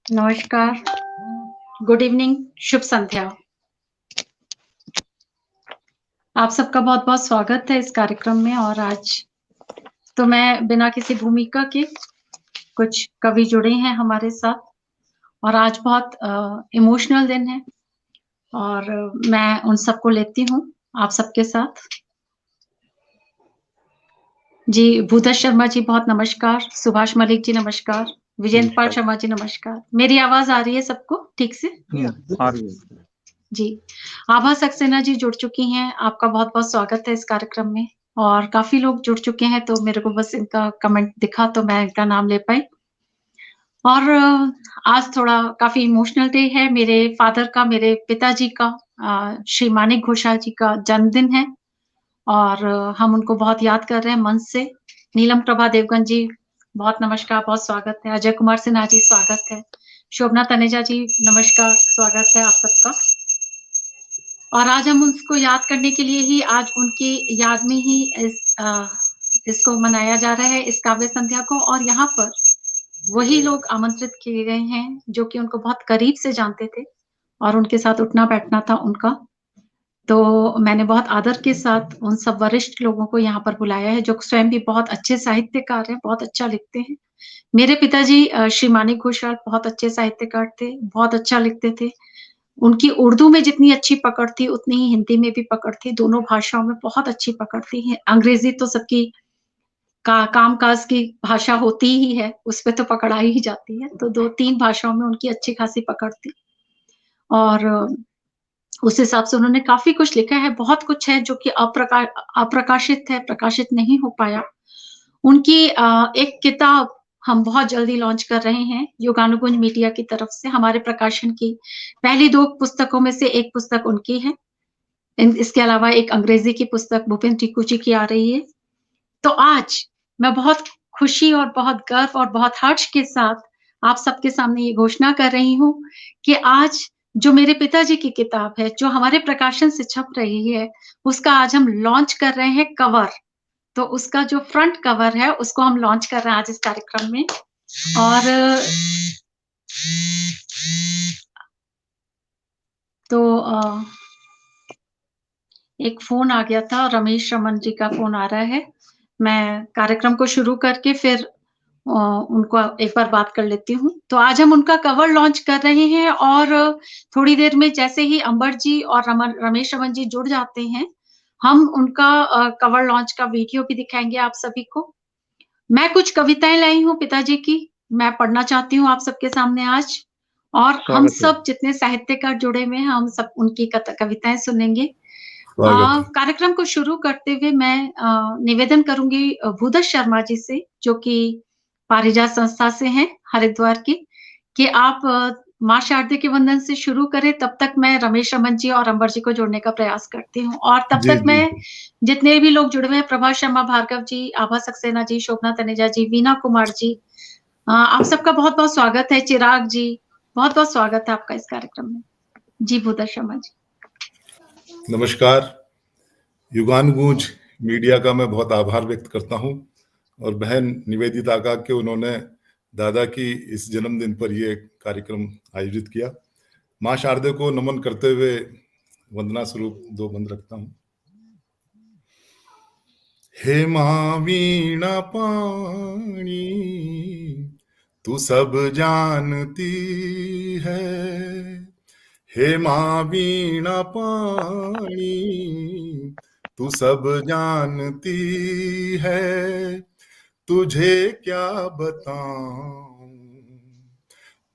नमस्कार, good evening, शुभ संध्या। आप सबका बहुत-बहुत स्वागत है इस कार्यक्रम में और आज तो मैं बिना किसी भूमिका के कुछ कवि जुड़े हैं हमारे साथ और आज बहुत इमोशनल दिन है और मैं उन सबको लेती हूँ आप सबके साथ। जी, भूधर शर्मा जी बहुत नमस्कार, सुभाष मलिक जी नमस्कार, विजेंद्र पाल शर्मा जी नमस्कार। मेरी आवाज़ आ रही है सबको ठीक से? आ रही है। जी, आभा सक्सेना जी जुड़ चुकी हैं, आपका बहुत-बहुत स्वागत है इस कार्यक्रम में और काफ़ी लोग जुड़ चुके हैं, तो मेरे को बस इनका कमेंट दिखा तो मैं इनका नाम ले पाई। और आज थोड़ा काफ़ी इमोशनल डे है, मेरे फादर का, मेरे पिताजी का श्री मानिक घोषाल जी का जन्मदिन है और हम उनको बहुत याद कर रहे हैं मन से। नीलम प्रभा देवगन जी, बहुत नमस्कार, बहुत स्वागत है। अजय कुमार सिन्हा जी, स्वागत है। शोभना तनेजा जी, नमस्कार, स्वागत है आप सबका। और आज हम उसको याद करने के लिए ही आज उनकी याद में ही इसको मनाया जा रहा है इस काव्य संध्या को और यहाँ पर वही लोग आमंत्रित किए गए हैं जो कि उनको बहुत करीब से जानते थे और उनके साथ उठना बैठना था उनका। तो मैंने बहुत आदर के साथ उन सब वरिष्ठ लोगों को यहाँ पर बुलाया है जो स्वयं भी बहुत अच्छे साहित्यकार हैं, बहुत अच्छा लिखते हैं। मेरे पिताजी श्री मानिक घोषाल बहुत अच्छे साहित्यकार थे, बहुत अच्छा लिखते थे। उनकी उर्दू में जितनी अच्छी पकड़ थी, उतनी ही हिंदी में भी पकड़ थी, दोनों भाषाओं में बहुत अच्छी पकड़ थी। अंग्रेज़ी तो सबकी काम-काज की भाषा होती ही है, उसपे तो पकड़ आ ही जाती है, तो 2-3 भाषाओं में उनकी अच्छी खासी पकड़ थी। और उस हिसाब से उन्होंने काफ़ी कुछ लिखा है, बहुत कुछ है जो कि अप्रकाशित है, प्रकाशित नहीं हो पाया। उनकी एक किताब हम बहुत जल्दी लॉन्च कर रहे हैं, युगानुगुंज मीडिया की तरफ से हमारे प्रकाशन की पहली 2 पुस्तकों में से एक पुस्तक उनकी है। इसके अलावा एक अंग्रेज़ी की पुस्तक भूपेन टिक्कू की आ रही है। तो आज मैं बहुत खुशी और बहुत गर्व और बहुत हर्ष के साथ आप सबके सामने ये घोषणा कर रही हूँ कि आज जो मेरे पिताजी की किताब है, जो हमारे प्रकाशन से छप रही है, उसका आज हम लॉन्च कर रहे हैं कवर। तो उसका जो फ्रंट कवर है, उसको हम लॉन्च कर रहे हैं आज इस कार्यक्रम में और तो एक फ़ोन आ गया था, रमेश रमन जी का फ़ोन आ रहा है। मैं कार्यक्रम को शुरू करके फिर उनको एक बार बात कर लेती हूँ। तो आज हम उनका कवर लॉन्च कर रहे हैं और थोड़ी देर में जैसे ही अंबर जी और रमेश रमन जी जुड़ जाते हैं, हम उनका कवर लॉन्च का वीडियो भी दिखाएँगे आप सभी को। मैं कुछ कविताएँ लाई हूँ पिताजी की, मैं पढ़ना चाहती हूँ आप सबके सामने आज और हम स्वागत है। सब जितने साहित्यकार जुड़े हुए हैं, हम सब उनकी कविताएँ सुनेंगे। स्वागत है। कार्यक्रम को शुरू करते हुए मैं निवेदन करूँगी भूधर शर्मा जी से, जो कि पारिजात संस्था से हैं, हरिद्वार की, कि आप माँ शारदे के वंदन से शुरू करें, तब तक मैं रमेश रमन जी और अंबर जी को जोड़ने का प्रयास करती हूँ और तब जी, तक जी, मैं जी। जितने भी लोग जुड़े हुए हैं, प्रभाष शर्मा भार्गव जी, आभा सक्सेना जी, शोभना तनेजा जी, वीना कुमार जी, आप सबका बहुत-बहुत स्वागत है, चिराग जी, बहुत-बहुत स्वागत है आपका इस कार्यक्रम में। जी, भूधर शर्मा जी। नमस्कार, युगानुगूंज मीडिया का मैं बहुत आभार व्यक्त करता हूँ और बहन निवेदिता का कि उन्होंने दादा की इस जन्मदिन पर ये कार्यक्रम आयोजित किया। माँ शारदे को नमन करते हुए वंदना स्वरूप 2 बंद रखता हूँ। हे माँ वीणा पाणी तू सब जानती है, हे माँ वीणा पाणी तू सब जानती है, तुझे क्या बताऊं,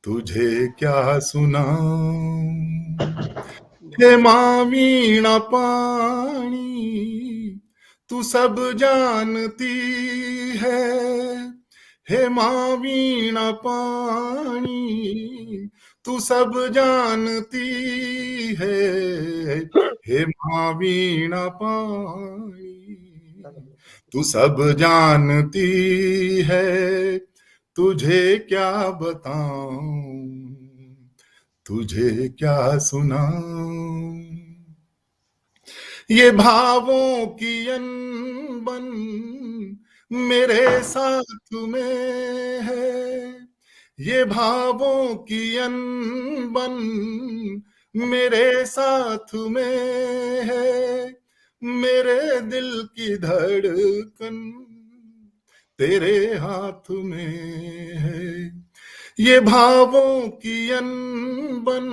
तुझे क्या सुनाऊं। हे माँ वीणा पाणी तू सब जानती है, हे माँ वीणा पाणी तू सब जानती है, हे माँ वीणा पाणी तू सब जानती है, तुझे क्या बताऊं, तुझे क्या सुनाऊं। ये भावों की अनबन मेरे साथ में है, ये भावों की अनबन मेरे साथ में है, मेरे दिल की धड़कन तेरे हाथ में है। ये भावों की अनबन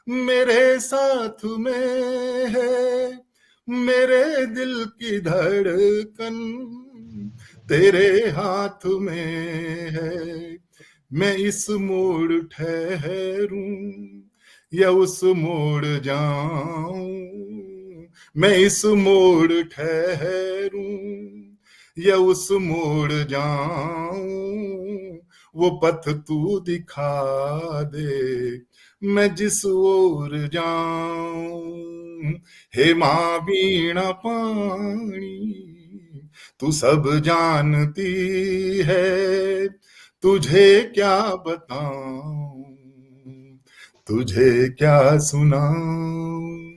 मेरे साथ में है, मेरे दिल की धड़कन तेरे हाथ में है। मैं इस मोड़ ठहरूं या उस मोड़ जाऊं, मैं इस मोड़ ठहरूं या उस मोड़ जाऊं, वो पथ तू दिखा दे मैं जिस ओर जाऊं। हे माँ वीणा पाणी तू सब जानती है, तुझे क्या बताऊं, तुझे क्या सुनाऊं।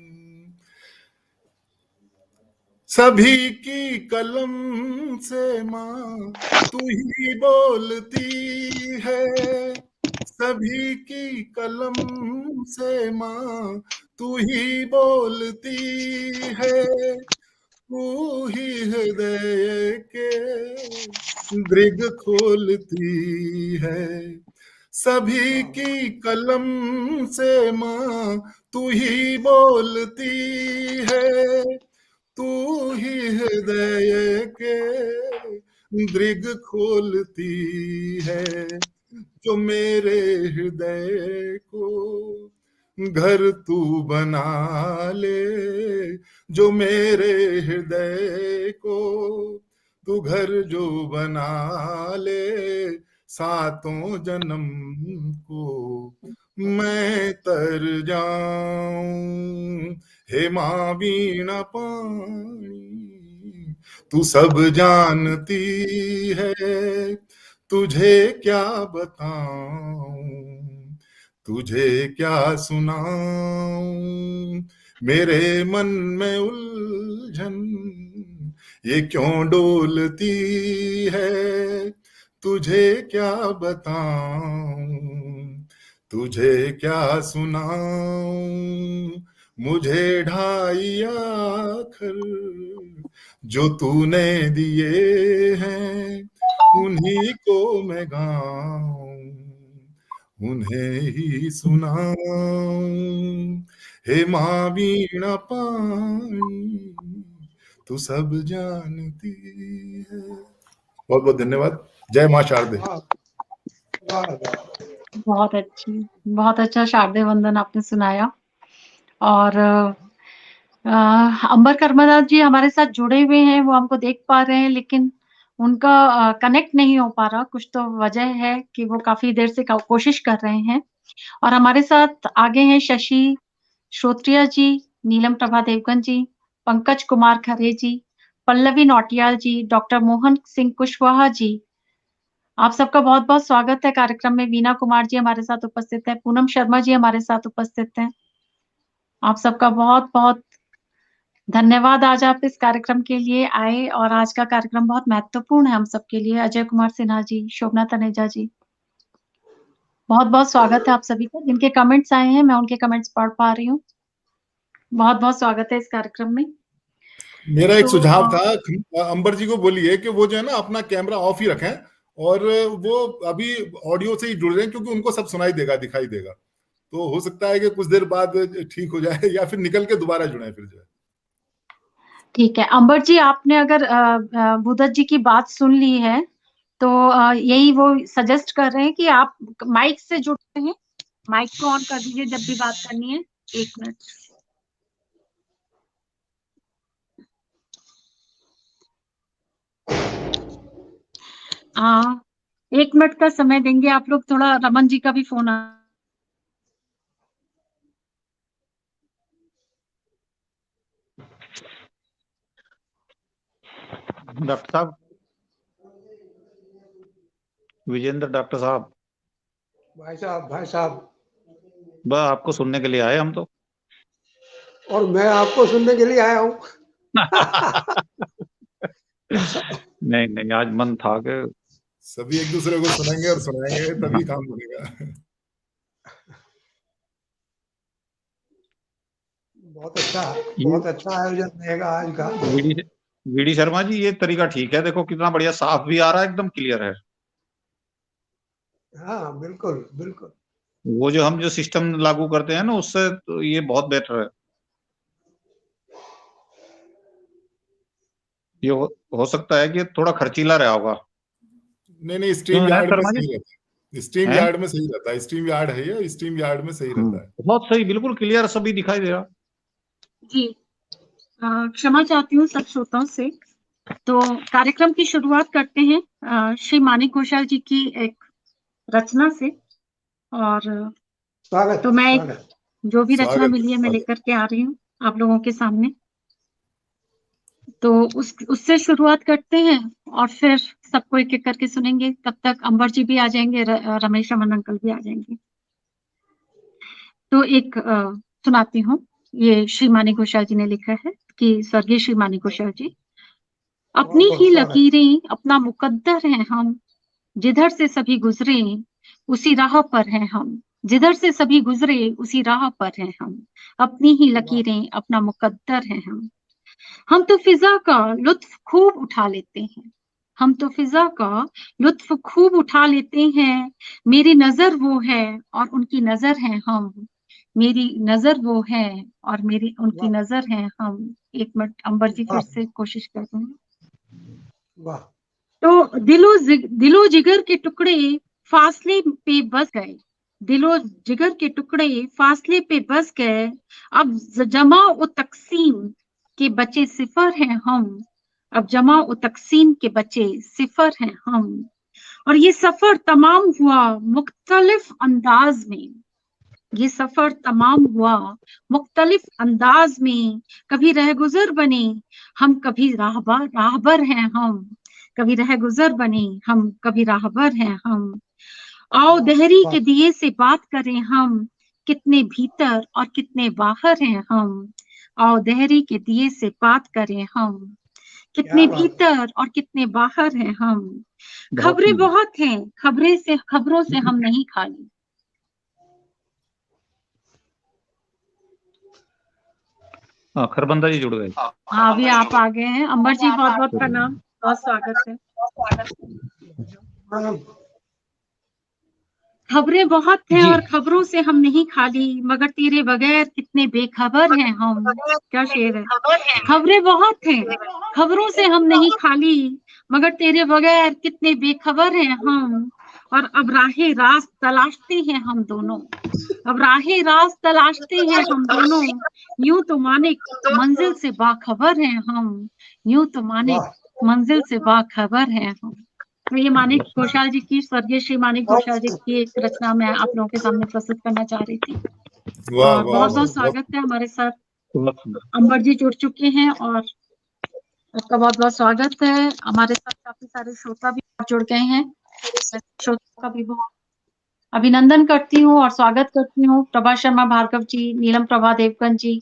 सभी की कलम से माँ तू ही बोलती है, सभी की कलम से माँ तू ही बोलती है, तू ही हृदय के दृग खोलती है। सभी की कलम से माँ तू ही बोलती है, तू ही हृदय के दृग खोलती है। जो मेरे हृदय को घर तू बना ले, जो मेरे हृदय को तू घर जो बना ले, सातों जन्म को मैं तर जाऊं। हे माँ वीणा पाणी तू सब जानती है, तुझे क्या बताऊं, तुझे क्या सुनाऊं। मेरे मन में उलझन ये क्यों डोलती है, तुझे क्या बताऊं, तुझे क्या सुनाऊं। मुझे ढाई आखर जो तूने दिए हैं, उन्हीं को मैं गाऊं, उन्हें ही सुनाऊं। हे माँ वीणा पाणी तू सब जानती है। बहुत बहुत धन्यवाद। जय माँ शारदे। बहुत अच्छा शारदे वंदन आपने सुनाया। और अंबर कर्मदास जी हमारे साथ जुड़े हुए हैं, वो हमको देख पा रहे हैं, लेकिन उनका कनेक्ट नहीं हो पा रहा। कुछ तो वजह है कि वो काफी देर से कोशिश कर रहे हैं। और हमारे साथ आगे हैं शशि श्रोत्रिया जी, नीलम प्रभा देवगन जी, पंकज कुमार खरे जी, पल्लवी नौटियाल जी, डॉक्टर मोहन सिंह कुशवाहा जी। आप सबका बहुत-बहुत स्वागत है कार्यक्रम में। वीना कुमार जी हमारे साथ उपस्थित हैं, पूनम शर्मा जी हमारे साथ उपस्थित हैं। आप सबका बहुत-बहुत धन्यवाद। आज आप इस कार्यक्रम के लिए आए और आज का कार्यक्रम बहुत महत्वपूर्ण है हम सबके लिए। अजय कुमार सिन्हा जी, शोभना तनेजा जी, बहुत-बहुत स्वागत है आप सभी का। जिनके कमेंट्स आए हैं, मैं उनके कमेंट्स पढ़ पा रही हूँ। बहुत-बहुत स्वागत है इस कार्यक्रम में। मेरा एक तो सुझाव था, अंबर जी को बोलिए कि वो जो है ना अपना कैमरा ऑफ ही रखें, और वो अभी ऑडियो से ही जुड़ रहे हैं, क्योंकि उनको सब सुनाई देगा, दिखाई देगा। तो हो सकता है कि कुछ देर बाद ठीक हो जाए, या फिर निकल के दोबारा जुड़े फिर जो है। ठीक है, अंबर जी आपने अगर भूदत्त जी की बात सुन ली है, तो यही वो सजेस्ट कर रहे हैं कि आप माइक से जुड़ते हैं। माइक को ऑन कर दीजिए जब भी बात करनी है। 1 मिनट। हाँ, 1 मिनट का समय देंगे आप लोग। थोड़ा रमन जी का भी फोन आ डॉक्टर साहब, विजेंद्र डॉक्टर साहब। भाई साहब बस आपको सुनने के लिए आए हम तो। और मैं आपको सुनने के लिए आया हूँ। नहीं नहीं, आज मन था कि सभी एक दूसरे को सुनेंगे और सुनाएंगे, तभी काम बनेगा। बहुत अच्छा आयोजन रहेगा आज का। वीडी शर्मा जी, ये तरीका ठीक है, देखो कितना बढ़िया, साफ भी आ रहा है, एकदम क्लियर है। हाँ बिल्कुल बिल्कुल। वो जो हम जो सिस्टम लागू करते हैं ना, उससे तो ये बहुत बेटर है। ये हो सकता है कि ये थोड़ा खर्चीला रहा होगा। नहीं, स्ट्रीम क्यों है यार्ड में शर्मा जी? सही रहता है, स्ट्रीम हैं? यार्ड में सही रहता है, स्ट्रीम यार्ड है ये, स्ट्रीम यार्ड में सही रहता है। बहुत सही, बिल्कुल क्लियर, सभी दिखाई दे रहा। जी क्षमा चाहती हूँ सब श्रोताओं से। तो कार्यक्रम की शुरुआत करते हैं श्री मानिक घोषाल जी की एक रचना से। और स्वागत। तो मैं स्वागत। जो भी रचना मिली है मैं स्वागत। लेकर के आ रही हूँ आप लोगों के सामने। तो उससे शुरुआत करते हैं और फिर सबको एक एक करके सुनेंगे। तब तक अंबर जी भी आ जाएंगे, रमेश रमन अंकल भी आ जाएंगे। तो एक सुनाती हूँ। ये श्री मानिक घोषाल जी ने लिखा है कि स्वर्गीय श्री मानिक घोषाल जी, अपनी बहुत ही स्वागत। लकीरें अपना मुकद्दर हैं हम, जिधर से सभी गुजरे उसी राह पर हैं हम, जिधर से सभी गुजरे उसी राह पर हैं हम, अपनी ही लकीरें अपना मुकद्दर हैं हम तो फिजा का लुत्फ खूब उठा लेते हैं, हम तो फिजा का लुत्फ खूब उठा लेते हैं, मेरी नजर वो है और उनकी नजर है हम, मेरी नजर वो है और मेरी उनकी वाह नजर है हम। एक मिनट अंबर जी फिर वाह से कोशिश कर रहे हैं। वाह। तो दिलो जिगर के टुकड़े फासले पे बस गए, दिलो जिगर के टुकड़े फासले पे बस गए, अब जमा उ तकसीम के बचे सिफर हैं हम, अब जमा उ तकसीम के बचे सिफर हैं हम। और ये सफर तमाम हुआ मुख्तलिफ अंदाज में, ये सफर तमाम हुआ मुख्तलिफ अंदाज में, कभी रहगुजर बने हम, कभी राहबर हैं हम, कभी रहगुजर बने हम, कभी राहबर हैं हम। आओ दहरी के दिए से बात करें हम, कितने भीतर और कितने बाहर हैं हम, आओ दहरी के दिए से बात करें हम, कितने भीतर और कितने बाहर हैं हम। खबरें बहुत हैं, खबरों से हम नहीं खाली। खरबंदा जी जुड़ गए। हाँ अभी आप आ गए हैं। अंबर जी बहुत बहुत प्रणाम, बहुत स्वागत है। खबरें बहुत हैं और खबरों से हम नहीं खाली, मगर तेरे बगैर कितने बेखबर हैं हम। क्या शेर है। खबरें बहुत हैं, खबरों से हम नहीं खाली, मगर तेरे बगैर कितने बेखबर हैं हम। और अब राहे रास्त तलाशते हैं हम दोनों, अब राहे रास्त तलाशते हैं हम दोनों, यूं तो मानिक मंजिल से बाखबर हैं हम, यूं तो मानिक मंजिल से बाखबर हैं हम। तो ये मानिक घोषाल जी की, स्वर्गीय श्री मानिक घोषाल जी की एक रचना मैं आप लोगों के सामने प्रस्तुत करना चाह रही थी। वाह और वाह बहुत वाह, बहुत स्वागत है। हमारे साथ बहुत अंबर जी जुड़ चुके हैं और आपका बहुत बहुत स्वागत है। हमारे साथ काफी सारे श्रोता भी जुड़ गए हैं, श्रोता का भी बहुत अभिनंदन करती हूँ और स्वागत करती हूँ। प्रभा शर्मा भार्गव जी, नीलम प्रभा देवगन जी,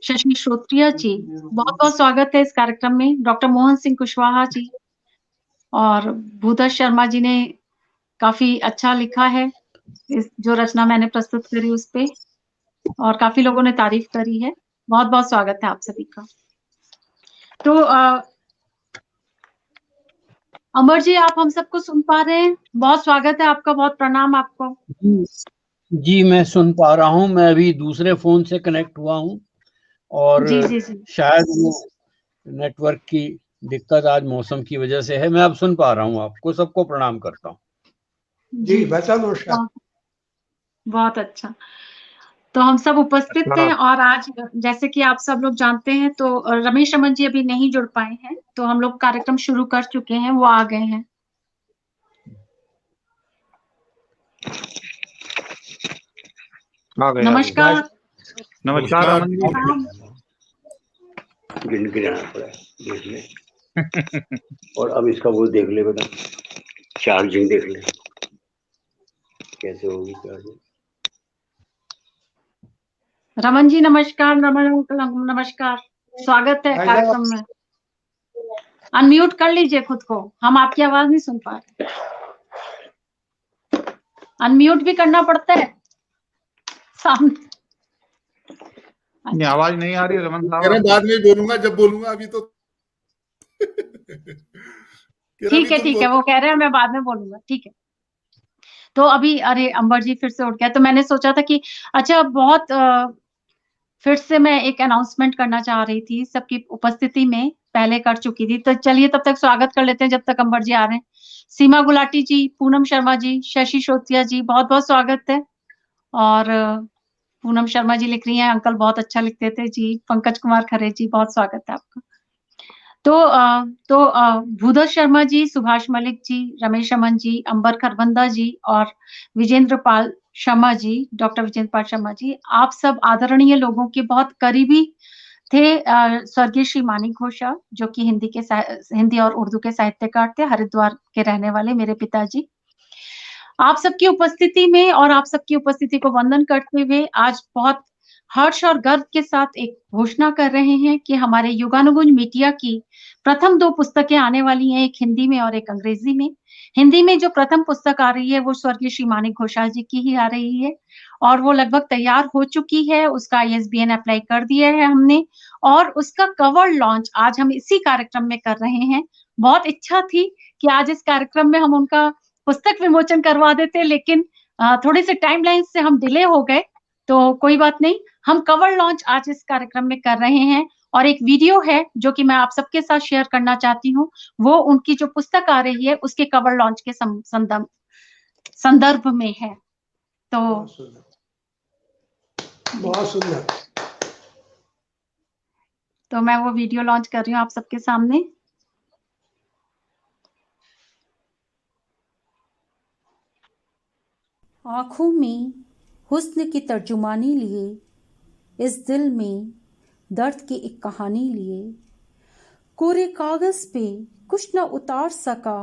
शशि श्रोत्रिया जी, बहुत बहुत स्वागत है इस कार्यक्रम में। डॉक्टर मोहन सिंह कुशवाहा जी और भूधर शर्मा जी ने काफी अच्छा लिखा है इस जो रचना मैंने प्रस्तुत करी उस पे, और काफी लोगों ने तारीफ करी है। बहुत बहुत स्वागत है आप सभी का। तो अमर जी आप हम सबको सुन पा रहे हैं? बहुत स्वागत है आपका, बहुत प्रणाम आपको। जी मैं सुन पा रहा हूँ। मैं अभी दूसरे फोन से कनेक्ट हुआ हूँ और जी जी जी शायद वो नेटवर्क की दिक्कत आज मौसम की वजह से है। मैं अब सुन पा रहा हूँ आपको। सबको प्रणाम करता हूँ। जी बेहतर नमस्कार। बहुत अच्छा। तो हम सब उपस्थित थे और आज जैसे कि आप सब लोग जानते हैं तो रमेश रमन जी अभी नहीं जुड़ पाए हैं, तो हम लोग कार्यक्रम शुरू कर चुके हैं, वो आ गए हैं। नमस्कार। नमस्कार रमन जी। गिनगिनाना पड़ा देख ले। और अब इसका वो देख ले बेटा, चार्जिंग देख ले कैसे होगी चार्जिंग। रमन जी नमस्कार, रमन अंकल नमस्कार, स्वागत है कार्यक्रम में। अनम्यूट कर लीजिए खुद को, हम आपकी आवाज नहीं सुन पा रहे। अनम्यूट भी करना पड़ता है सामने। नहीं, आवाज नहीं आ रही है रमन साहब। बाद में बोलूंगा, जब बोलूंगा, अभी तो ठीक है, वो कह रहे हैं मैं बाद में बोलूंगा, ठीक है। तो अभी अरे अंबर जी फिर से उठ गया, तो मैंने सोचा था कि अच्छा बहुत फिर से मैं एक अनाउंसमेंट करना चाह रही थी सबकी उपस्थिति में, पहले कर चुकी थी, तो चलिए तब तक स्वागत कर लेते हैं जब तक अंबर जी आ रहे हैं। सीमा गुलाटी जी, पूनम शर्मा जी, शशि शोतिया जी, बहुत बहुत स्वागत है। और पूनम शर्मा जी लिख रही हैं अंकल बहुत अच्छा लिखते थे जी। पंकज कुमार खरे जी, बहुत स्वागत है आपका। तो भूधर शर्मा जी, सुभाष मलिक जी, रमेश अमन जी, अंबर खरबंदा जी और विजेंद्र पाल शर्मा जी, डॉक्टर विजेंद्र पाल शर्मा जी, आप सब आदरणीय लोगों के बहुत करीबी थे। स्वर्गीय श्री मानिक घोषा, जो कि हिंदी और उर्दू के साहित्यकार थे, हरिद्वार के रहने वाले मेरे पिताजी। आप सबकी उपस्थिति में और आप सबकी उपस्थिति को वंदन करते हुए आज बहुत हर्ष और गर्व के साथ एक घोषणा कर रहे हैं कि हमारे युगानुगुंज मीडिया की प्रथम 2 पुस्तकें आने वाली हैं, एक हिंदी में और एक अंग्रेजी में। हिंदी में जो प्रथम पुस्तक आ रही है वो स्वर्गीय श्री मानिक घोषाल जी की ही आ रही है और वो लगभग तैयार हो चुकी है। उसका ISBN अप्लाई कर दिया है हमने और उसका कवर लॉन्च आज हम इसी कार्यक्रम में कर रहे हैं। बहुत इच्छा थी कि आज इस कार्यक्रम में हम उनका पुस्तक विमोचन करवा देते, लेकिन थोड़े से टाइमलाइन से हम डिले हो गए, तो कोई बात नहीं, हम कवर लॉन्च आज इस कार्यक्रम में कर रहे हैं। और एक वीडियो है जो कि मैं आप सबके साथ शेयर करना चाहती हूँ, वो उनकी जो पुस्तक आ रही है उसके कवर लॉन्च के संदर्भ में है। तो बहुत सुंदर। तो मैं वो वीडियो लॉन्च कर रही हूँ आप सबके सामने। आंखों में हुस्न की तर्जुमानी लिए, इस दिल में दर्द की एक कहानी लिए, कोरे कागज पे कुछ न उतार सका,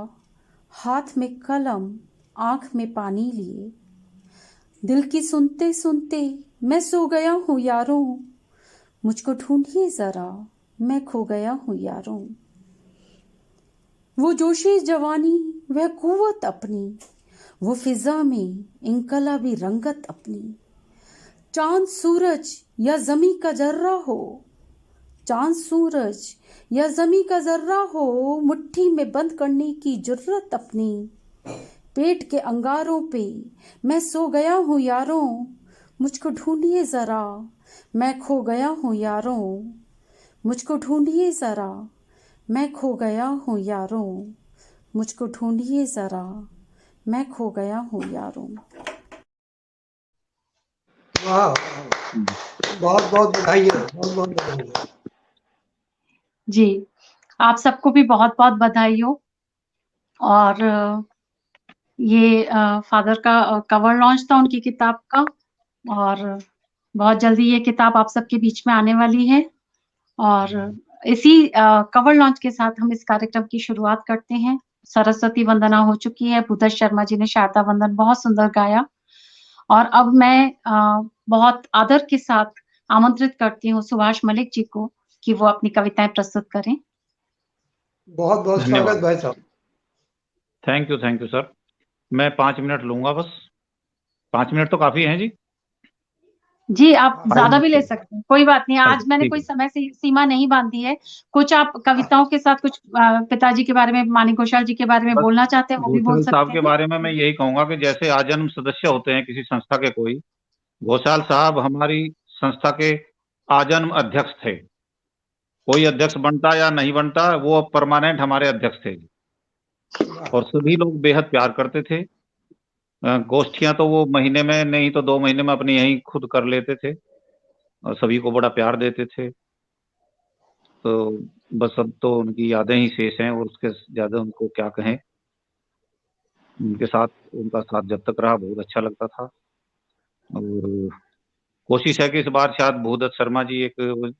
हाथ में कलम आंख में पानी लिए। दिल की सुनते सुनते मैं सो गया हूँ यारों, मुझको ढूंढिए जरा मैं खो गया हूँ यारों। वो जोशी जवानी, वह कुव्वत अपनी, वो फिजा में इनकलाबी रंगत अपनी। चांद सूरज या जमी का जर्रा हो, चांद सूरज या जमी का जर्रा हो, मुट्ठी में बंद करने की जुर्रत अपनी। पेट के अंगारों पे मैं सो गया हूँ यारों, मुझको ढूंढिए जरा मैं खो गया हूँ यारों। मुझको ढूंढिए जरा मैं खो गया हूँ यारों, मुझको ढूंढिए जरा मैं खो गया हूँ यारों। वाह, बहुत बहुत बधाई है, बहुत बहुत बधाई है जी। आप सबको भी बहुत बहुत बधाई हो। और ये फादर का कवर लॉन्च था उनकी किताब का और बहुत जल्दी ये किताब आप सबके बीच में आने वाली है। और इसी कवर लॉन्च के साथ हम इस कार्यक्रम की शुरुआत करते हैं। सरस्वती वंदना हो चुकी है, भूधर शर्मा जी ने शारदा वंदन बहुत सुंदर गाया और अब मैं बहुत आदर के साथ आमंत्रित करती हूँ सुभाष मलिक जी को कि वो अपनी कविताएं प्रस्तुत करें। बहुत बहुत स्वागत भाई साहब। Thank you sir. मैं 5 मिनट लूंगा बस। 5 मिनट तो काफी हैं जी। जी आप ज्यादा भी ले सकते हैं, कोई बात नहीं। आज मैंने कोई समय सीमा नहीं बांधी है। कुछ आप कविताओं के साथ कुछ पिताजी के बारे में, मानिक घोषाल जी के बारे में बोलना चाहते हैं वो भी बोल सकते हैं। साहब के बारे में मैं यही कहूंगा कि जैसे आजन्म सदस्य होते हैं किसी संस्था के, कोई घोषाल साहब हमारी संस्था के आजन्म अध्यक्ष थे। कोई अध्यक्ष बनता या नहीं बनता, वो परमानेंट हमारे अध्यक्ष थे और सभी लोग बेहद प्यार करते थे। गोष्ठियां तो वो महीने में नहीं तो 2 महीने में अपनी यहीं खुद कर लेते थे और सभी को बड़ा प्यार देते थे। तो बस अब तो उनकी यादें ही शेष हैं और उसके ज्यादा उनको क्या कहें। उनके साथ, उनका साथ जब तक रहा बहुत अच्छा लगता था और कोशिश है कि इस बार शायद भूदत्त शर्मा जी एक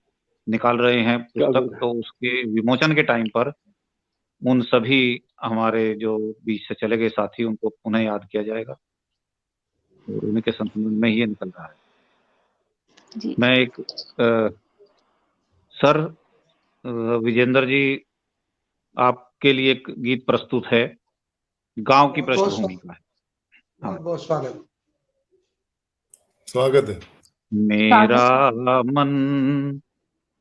निकाल रहे हैं पुस्तक, तो उसके विमोचन के टाइम पर उन सभी हमारे जो बीच से चले गए साथी उनको पुनः याद किया जाएगा और उन्हीं के संबंध में ये निकल रहा है जी। मैं एक सर विजेंद्र जी आपके लिए एक गीत प्रस्तुत है, गांव की पृष्ठभूमि का है। हाँ। बहुत बहुत स्वागत। स्वागत है। मेरा मन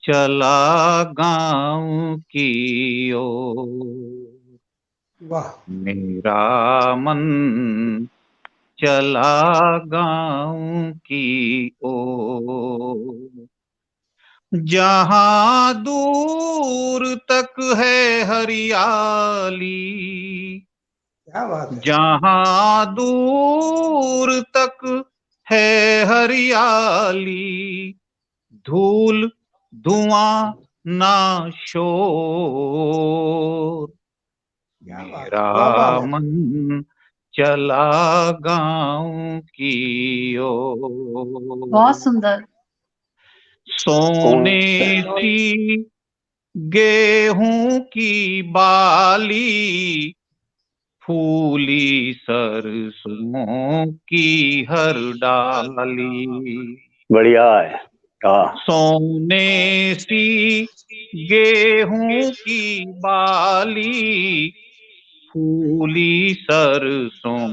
चला गांव की ओर, वाह। मेरा मन चला गांव की ओर, जहां दूर तक है हरियाली, क्या बात है। जहां दूर तक है हरियाली, धूल धुआं ना शोर, क्या बात है, मेरा क्या बात है। मन चला गांव की ओर। बहुत सुंदर। सोने सी गेहूं की बाली, फूली सरसों की हर डाली, बढ़िया है। हाँ, सोने सी गेहूं की बाली, फूली सरसों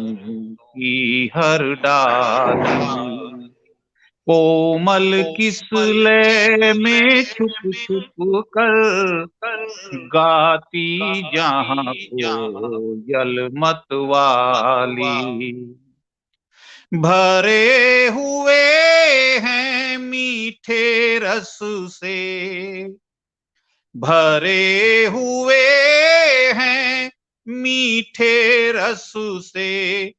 की हर डाली, कोमल किस लय में छुप छुप कर गाती जहां कोयल मतवाली, भरे हुए हैं मीठे रस से, भरे हुए हैं मीठे रस से,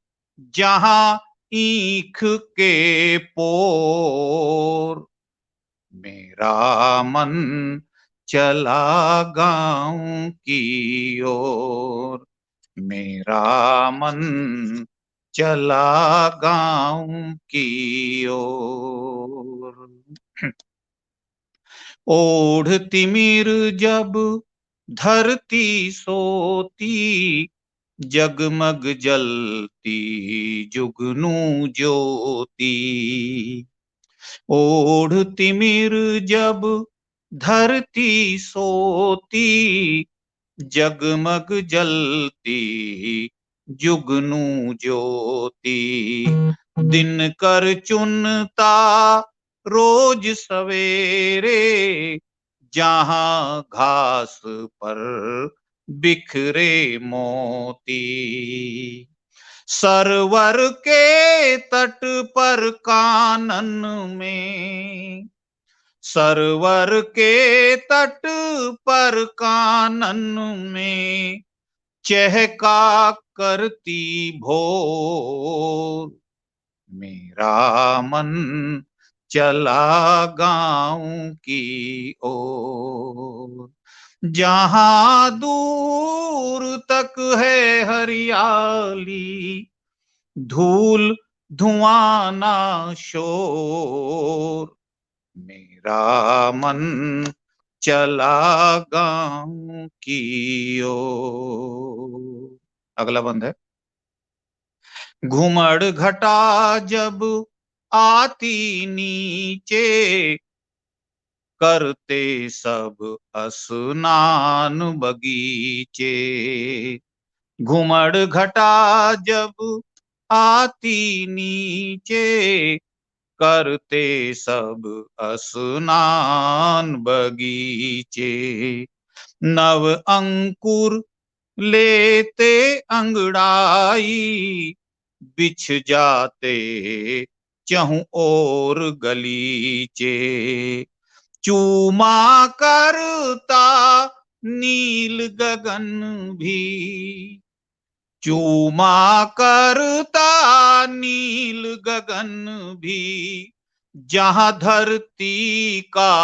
जहां ईख के पोर, मेरा मन चला गांव की ओर, मेरा मन चला गांव की ओर। ओढ़ तिमिर जब धरती सोती, जगमग जलती जुगनू ज्योति, ओढ़ तिमिर जब धरती सोती, जगमग जलती जुगनू ज्योति, दिन कर चुनता रोज सवेरे, जहां घास पर बिखरे मोती, सरवर के तट पर कानन में, सरवर के तट पर कानन में, चहका करती भोर, मेरा मन चला गांव की ओर, जहां दूर तक है हरियाली, धूल धुआं ना शोर, मेरा मन चला गांव की ओर। अगला बंद है। घुमड़ घटा जब आती नीचे, करते सब स्नान बगीचे, घुमड़ घटा जब आती नीचे, करते सब स्नान बगीचे, नव अंकुर लेते अंगड़ाई, बिछ जाते चहु और गलीचे, चूमा करता नील गगन भी, चूमा करता नील गगन भी, जहां धरती का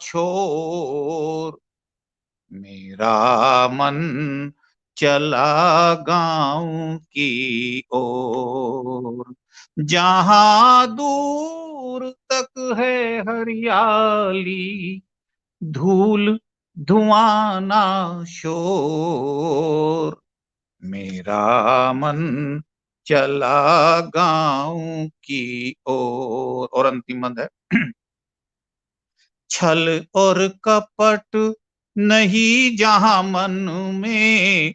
छोर, मेरा मन चला गांव की ओर, जहां दूर तक है हरियाली, धूल धुआं ना शोर, मेरा मन चला गांव की ओर। और अंतिम बंद है। छल और कपट नहीं जहां मन में,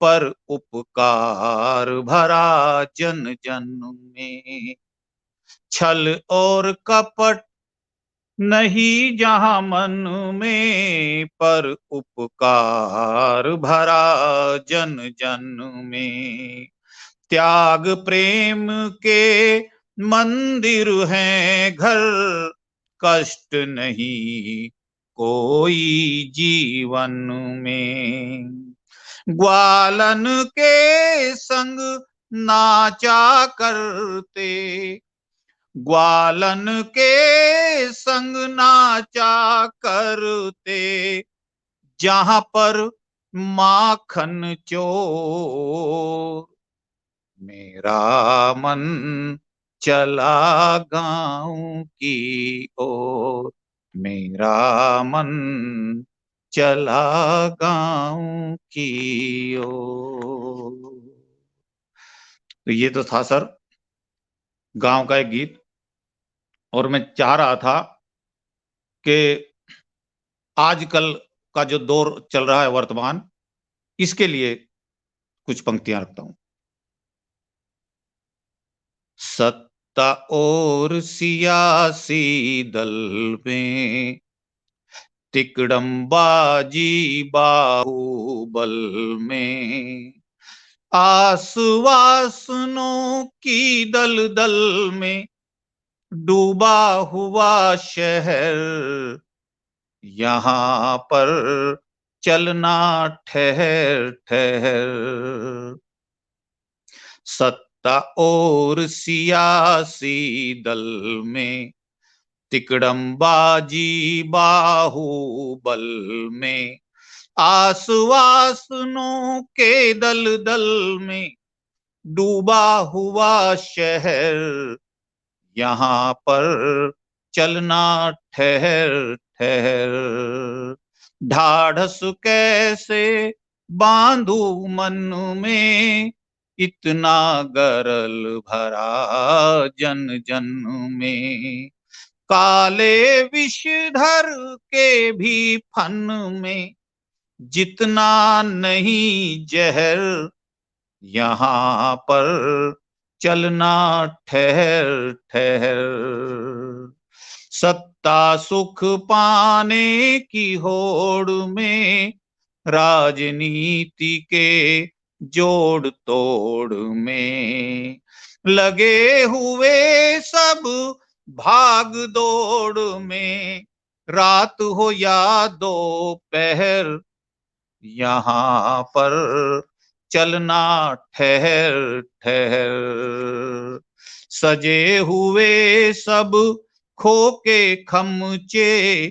पर उपकार भरा जन जन में। छल और कपट नहीं जहां मन में, पर उपकार भरा जन जन में। त्याग प्रेम के मंदिर हैं घर, कष्ट नहीं कोई जीवन में। ग्वालन के संग नाचा करते, ग्वालन के संग नाचा करते, जहां पर माखन चोर। मेरा मन चला गांव की ओर, मेरा मन चला गांव की ओर। तो ये तो था सर गांव का एक गीत। और मैं चाह रहा था कि आजकल का जो दौर चल रहा है वर्तमान, इसके लिए कुछ पंक्तियां रखता हूं। सत्ता और सियासी दल में तिकड़मबाजी बाहुबल में, आश्वासनों की दलदल में डूबा हुआ शहर, यहाँ पर चलना ठहर ठहर। सत्ता और सियासी दल में तिकड़मबाजी बाहुबल में, आश्वासनों के दलदल में डूबा हुआ शहर, यहाँ पर चलना ठहर ठहर। ढाढ़स कैसे बांधू मन में, इतना गरल भरा जन जन में। काले विषधर के भी फन में जितना नहीं जहर, यहाँ पर चलना ठहर ठहर। सत्ता सुख पाने की होड़ में, राजनीति के जोड़ तोड़ में लगे हुए सब भाग दौड़ में, रात हो या दोपहर, यहाँ पर चलना ठहर ठहर। सजे हुए सब खो के खमचे,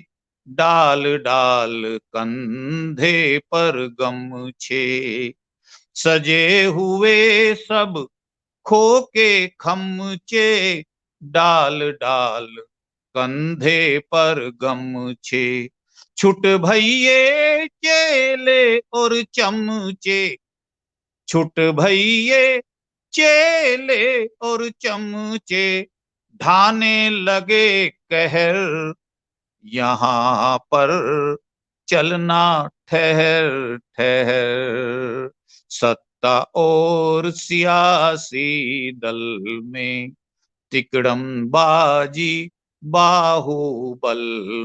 डाल डाल कंधे पर गमछे। सजे हुए सब खो के खमचे, डाल डाल कंधे पर गमछे। छुट भइये चेले और चमचे, छुट भइये चेले और चमचे, ढाने लगे कहर, यहाँ पर चलना ठहर ठहर। सत्ता और सियासी दल में तिकड़मबाजी बाहुबल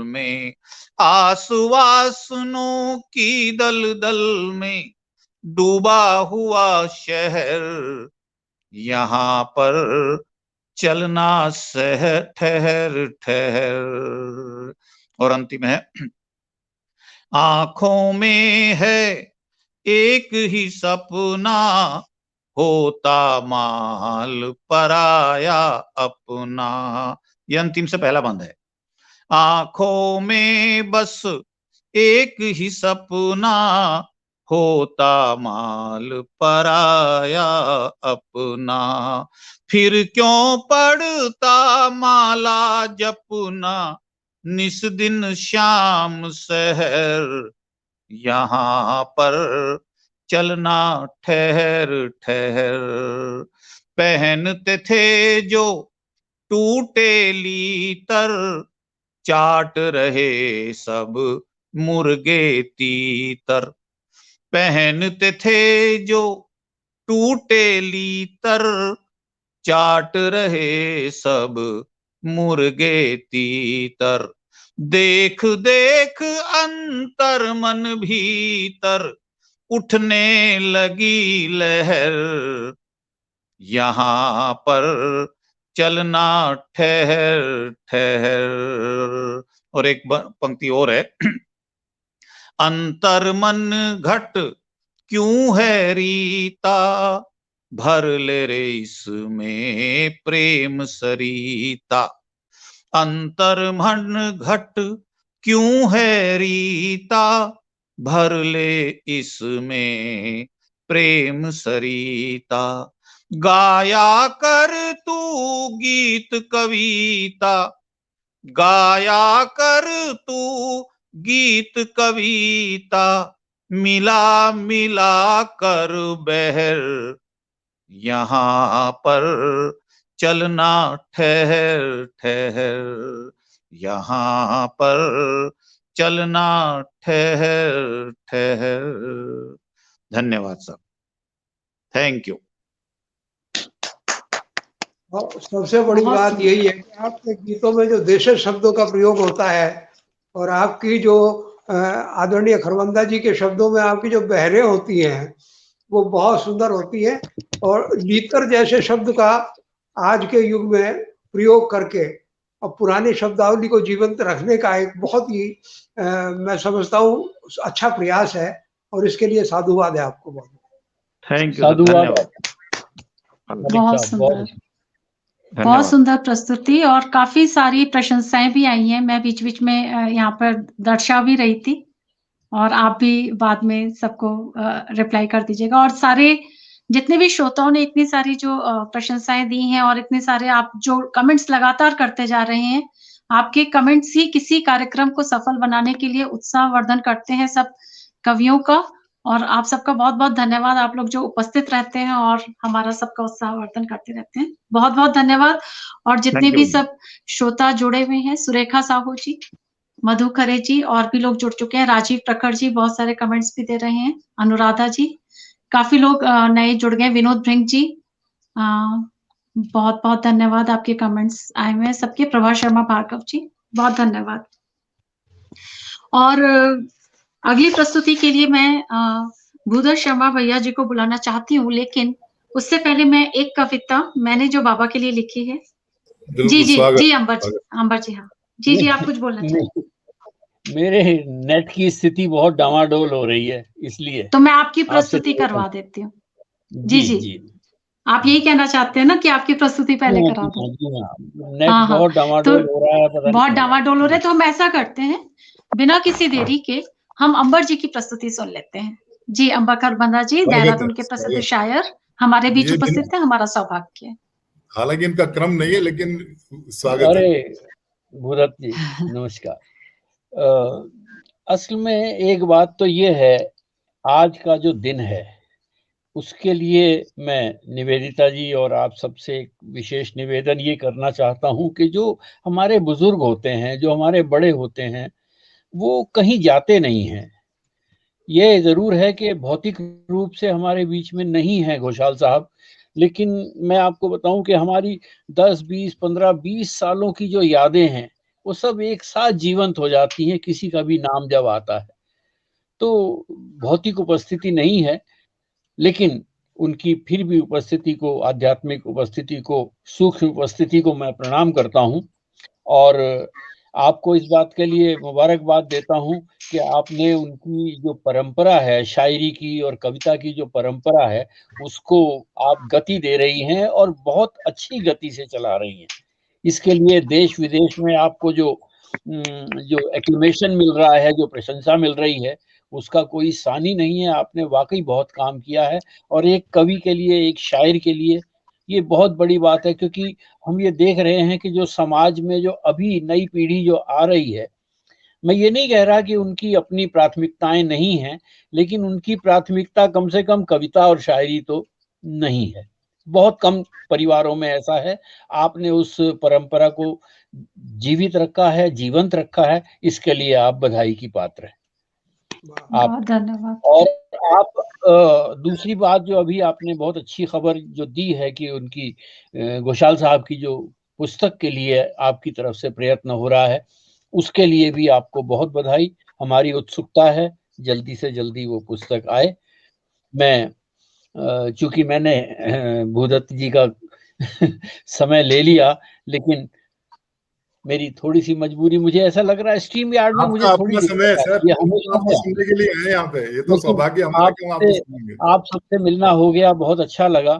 में, आश्वासनों की दलदल में डूबा हुआ शहर, यहाँ पर चलना ठहर ठहर। और अंतिम है, आंखों में है एक ही सपना, होता माल पराया अपना। ये अंतिम से पहला बंद है। आंखों में बस एक ही सपना, होता माल पराया अपना। फिर क्यों पड़ता माला जपना, निस दिन शाम सहर, यहाँ पर चलना ठहर ठहर। पहनते थे जो टूटे लीतर, चाट रहे सब मुर्गे तीतर, पहनते थे जो टूटे लीतर, चाट रहे सब मुर्गे तीतर। देख देख अंतर मन भीतर, उठने लगी लहर, यहाँ पर चलना ठहर ठहर। और एक पंक्ति और है, अंतर मन घट क्यों है रीता, भर ले रे इसमें प्रेम सरिता। अंतर मन घट क्यों है रीता, भर ले इसमें प्रेम सरिता। गाया कर तू गीत कविता, गाया कर तू गीत कविता, मिला मिला कर बहर, यहाँ पर चलना ठहर ठहर, यहाँ पर चलना ठहर ठहर। धन्यवाद साहब, थैंक यू। सबसे बड़ी बात यही है कि आपके गीतों में जो देशज शब्दों का प्रयोग होता है और आपकी जो आदरणीय खरवंदा जी के शब्दों में आपकी जो बहरें होती हैं वो बहुत सुंदर होती है। और लीतर जैसे शब्द का आज के युग में प्रयोग करके और पुरानी शब्दावली को जीवंत रखने का एक बहुत ही मैं समझता हूँ अच्छा प्रयास है, और इसके लिए साधुवाद है आपको। बहुत थैंक यू, साधुवाद। बहुत सुंदर, बहुत सुंदर प्रस्तुति और काफी सारी प्रशंसाएं भी आई हैं। मैं बीच बीच में यहाँ पर दर्शा भी रही थी और आप भी बाद में सबको रिप्लाई कर दीजिएगा। और सारे जितने भी श्रोताओं ने इतनी सारी जो प्रशंसाएं दी हैं और इतने सारे आप जो कमेंट्स लगातार करते जा रहे हैं, आपके कमेंट्स ही किसी कार्यक्रम को सफल बनाने के लिए उत्साहवर्धन करते हैं सब कवियों का। और आप सबका बहुत बहुत धन्यवाद, आप लोग जो उपस्थित रहते हैं और हमारा सबका उत्साहवर्धन करते रहते हैं, बहुत बहुत धन्यवाद। और जितने भी सब श्रोता जुड़े हुए हैं, सुरेखा साहू जी, मधु खरे जी और भी लोग जुड़ चुके हैं, राजीव प्रखर जी बहुत सारे कमेंट्स भी दे रहे हैं, अनुराधा जी, काफी लोग नए जुड़ गए, विनोद भृंग जी, बहुत बहुत धन्यवाद, आपके कमेंट्स आए हुए हैं सबके। प्रभा शर्मा भार्गव जी, बहुत धन्यवाद। और अगली प्रस्तुति के लिए मैं भूधर शर्मा भैया जी को बुलाना चाहती हूँ, लेकिन उससे पहले मैं एक कविता मैंने जो बाबा के लिए लिखी है। जी जी जी अंबर जी, अंबर जी, हाँ जी जी, आप कुछ बोलना चाहिए। मेरे नेट की स्थिति बहुत डामाडोल हो रही है, इसलिए तो मैं आपकी प्रस्तुति करवा देती हूँ। जी जी, आप यही कहना चाहते हैं ना कि आपकी प्रस्तुति पहले करा दो। नेट बहुत डामाडोल हो रहा है, बहुत डामाडोल हो रहा है, तो हम ऐसा करते हैं, बिना किसी देरी के हम अंबर जी की प्रस्तुति सुन लेते हैं। जी अंबर खरबंदा जी, देहरादून के प्रसिद्ध शायर हमारे बीच उपस्थित है, हमारा सौभाग्य है। हालांकि इनका क्रम नहीं है, लेकिन स्वागत है। अरे भूरत जी नमस्कार। असल में एक बात तो ये है, आज का जो दिन है उसके लिए मैं निवेदिता जी और आप सबसे एक विशेष निवेदन ये करना चाहता हूँ कि जो हमारे बुजुर्ग होते हैं, जो हमारे बड़े होते हैं, वो कहीं जाते नहीं हैं। ये जरूर है कि भौतिक रूप से हमारे बीच में नहीं है घोषाल साहब, लेकिन मैं आपको बताऊं कि हमारी 10, 20, 15, 20 सालों की जो यादें हैं वो सब एक साथ जीवंत हो जाती हैं किसी का भी नाम जब आता है। तो भौतिक उपस्थिति नहीं है, लेकिन उनकी फिर भी उपस्थिति को, आध्यात्मिक उपस्थिति को, सूक्ष्म उपस्थिति को मैं प्रणाम करता हूं। और आपको इस बात के लिए मुबारकबाद देता हूं कि आपने उनकी जो परंपरा है, शायरी की और कविता की जो परंपरा है, उसको आप गति दे रही हैं और बहुत अच्छी गति से चला रही हैं। इसके लिए देश विदेश में आपको जो एक्लेमेशन मिल रहा है, जो प्रशंसा मिल रही है, उसका कोई सानी नहीं है। आपने वाकई बहुत काम किया है और एक कवि के लिए, एक शायर के लिए ये बहुत बड़ी बात है, क्योंकि हम ये देख रहे हैं कि जो समाज में जो अभी नई पीढ़ी जो आ रही है, मैं ये नहीं कह रहा कि उनकी अपनी प्राथमिकताएं नहीं हैं, लेकिन उनकी प्राथमिकता कम से कम कविता और शायरी तो नहीं है। बहुत कम परिवारों में ऐसा है। आपने उस परंपरा को जीवित रखा है, जीवंत रखा है, इसके लिए आप बधाई की पात्र हैं। आप। बहुत धन्यवाद। और आप दूसरी बात जो अभी आपने बहुत अच्छी खबर जो दी है कि उनकी घोषाल साहब की जो पुस्तक के लिए आपकी तरफ से प्रयत्न हो रहा है, उसके लिए भी आपको बहुत बधाई। हमारी उत्सुकता है जल्दी से जल्दी वो पुस्तक आए। मैं चूंकि मैंने भूदत्त जी का समय ले लिया, लेकिन मेरी थोड़ी सी मजबूरी, मुझे ऐसा लग रहा है स्ट्रीम यार्ड में मुझे आपका थोड़ी अपना समय है दिक्कत सर, आती है, हम हमेशा आपको है। सुनने के लिए आए हैं यहाँ पे। ये तो लेकिन सौभाग्य हमारा कि हम आपको सुनेंगे। आप सबसे मिलना हो गया, बहुत अच्छा लगा।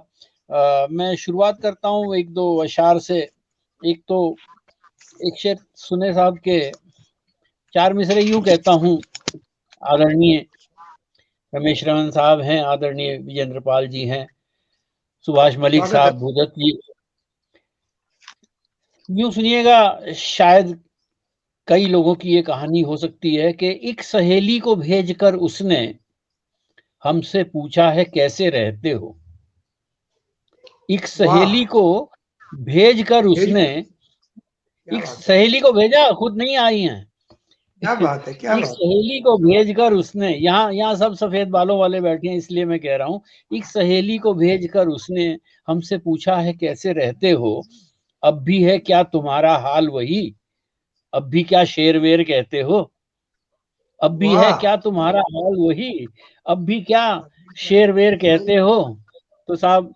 मैं शुरुआत करता हूँ एक दो अशार से। एक तो एक शेर सुने साहब के 4 मिसरे यूं कहता हूँ। आदरणीय रमेश रमन साहब हैं, आदरणीय विजेंद्र पाल जी हैं, सुभाष मलिक स्वागत है। साहब, भूदत्त जी। यूं सुनिएगा, शायद कई लोगों की ये कहानी हो सकती है कि एक सहेली को भेजकर उसने हमसे पूछा है कैसे रहते हो। एक सहेली को भेजकर उसने, एक सहेली को भेजा, खुद नहीं आई हैं। क्या बात है, क्या एक बात है। सहेली को भेजकर उसने, यहाँ सब सफेद बालों वाले बैठे हैं इसलिए मैं कह रहा हूँ, एक सहेली को भेजकर उसने हमसे पूछा है कैसे रहते हो। अब भी है क्या तुम्हारा हाल वही, अब भी क्या शेर वेर कहते हो। अब भी है वाह, क्या तुम्हारा हाल वही, अब भी क्या शेर वेर कहते हो। तो साहब